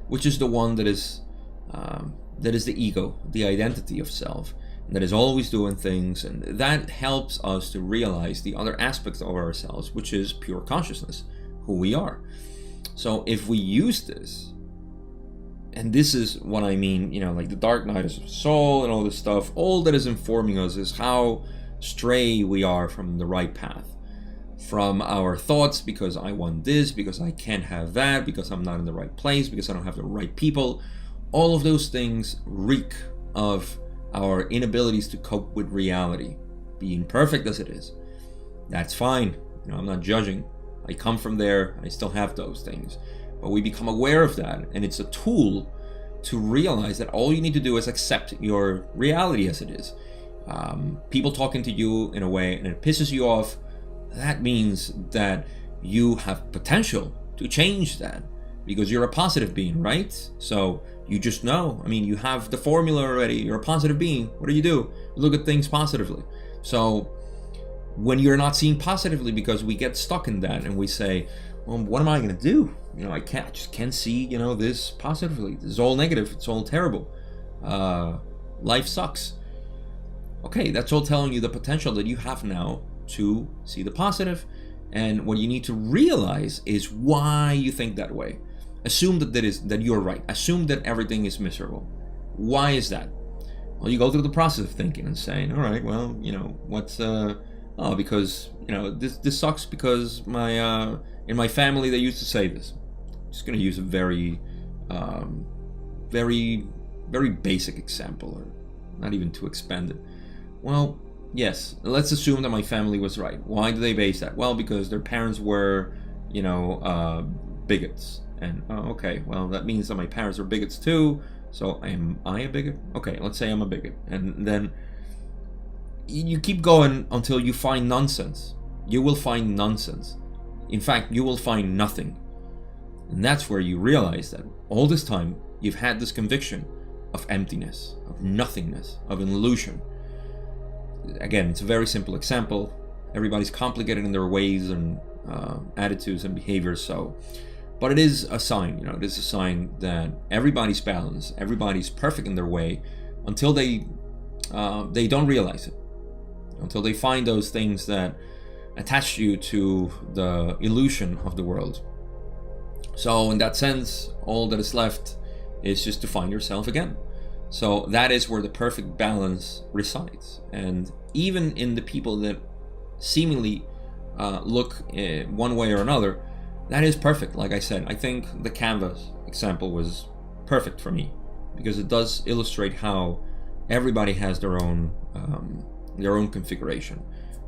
which is the one that is the ego, the identity of self, that is always doing things, and that helps us to realize the other aspects of ourselves, which is pure consciousness, who we are. So if we use this, and this is what I mean, like the dark night of the soul and all this stuff, all that is informing us is how stray we are from the right path. From our thoughts, because I want this, because I can't have that, because I'm not in the right place, because I don't have the right people. All of those things reek of our inabilities to cope with reality, being perfect as it is. That's fine. I'm not judging. I come from there. I still have those things. But we become aware of that, and it's a tool to realize that all you need to do is accept your reality as it is. People talking to you in a way, and it pisses you off. That means that you have potential to change that, because you're a positive being, right? So you just know. You have the formula already. You're a positive being. What do? You look at things positively. So when you're not seeing positively, because we get stuck in that and we say, well, what am I going to do? I just can't see, this positively. This is all negative. It's all terrible. Life sucks. Okay, that's all telling you the potential that you have now to see the positive, and what you need to realize is why you think that way. Assume that you're right. Assume that everything is miserable. Why is that? Well, you go through the process of thinking and saying, all right, well, what's because this sucks because in my family they used to say this. I'm just going to use a very very basic example, or not even to expand it. Well, yes, let's assume that my family was right. Why do they base that? Well, because their parents were, bigots. And, okay, well, that means that my parents are bigots too. So am I a bigot? Okay, let's say I'm a bigot. And then you keep going until you find nonsense. You will find nonsense. In fact, you will find nothing. And that's where you realize that all this time you've had this conviction of emptiness, of nothingness, of an illusion. Again, it's a very simple example. Everybody's complicated in their ways and attitudes and behaviors, but it is a sign, it is a sign that everybody's balanced, everybody's perfect in their way, until they don't realize it, until they find those things that attach you to the illusion of the world. So in that sense, all that is left is just to find yourself again. So that is where the perfect balance resides. And even in the people that seemingly look one way or another, that is perfect. Like I said, I think the canvas example was perfect for me, because it does illustrate how everybody has their own configuration,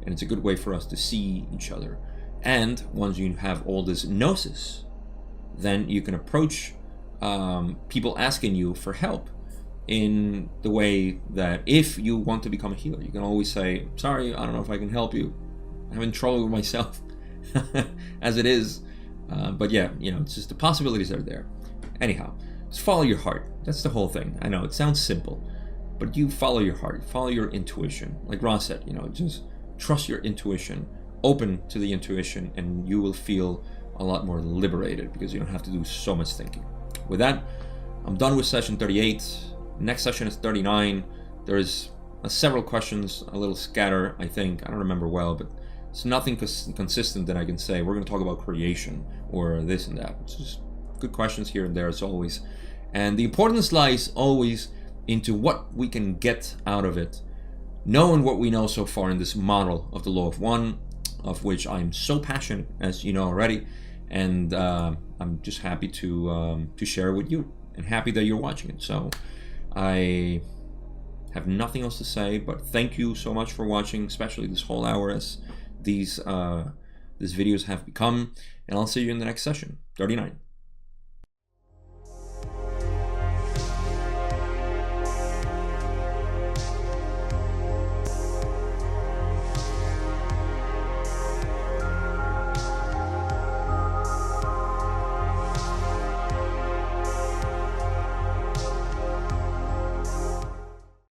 and it's a good way for us to see each other. And once you have all this gnosis, then you can approach people asking you for help in the way that if you want to become a healer, you can always say, sorry, I don't know if I can help you. I'm having trouble with myself as it is. But yeah, it's just the possibilities are there. Anyhow, just follow your heart. That's the whole thing. I know it sounds simple, but you follow your heart, follow your intuition. Like Ross said, just trust your intuition, open to the intuition, and you will feel a lot more liberated because you don't have to do so much thinking. With that, I'm done with session 38. Next session is 39. There's several questions, a little scatter, I think. I don't remember well, but it's nothing consistent that I can say. We're going to talk about creation or this and that. It's just good questions here and there, as always. And the importance lies always into what we can get out of it, knowing what we know so far in this model of the law of one, of which I'm so passionate, as you know already. And I'm just happy to share it with you, and happy that you're watching it. So I have nothing else to say, but thank you so much for watching, especially this whole hour as these videos have become. And I'll see you in the next session, 39.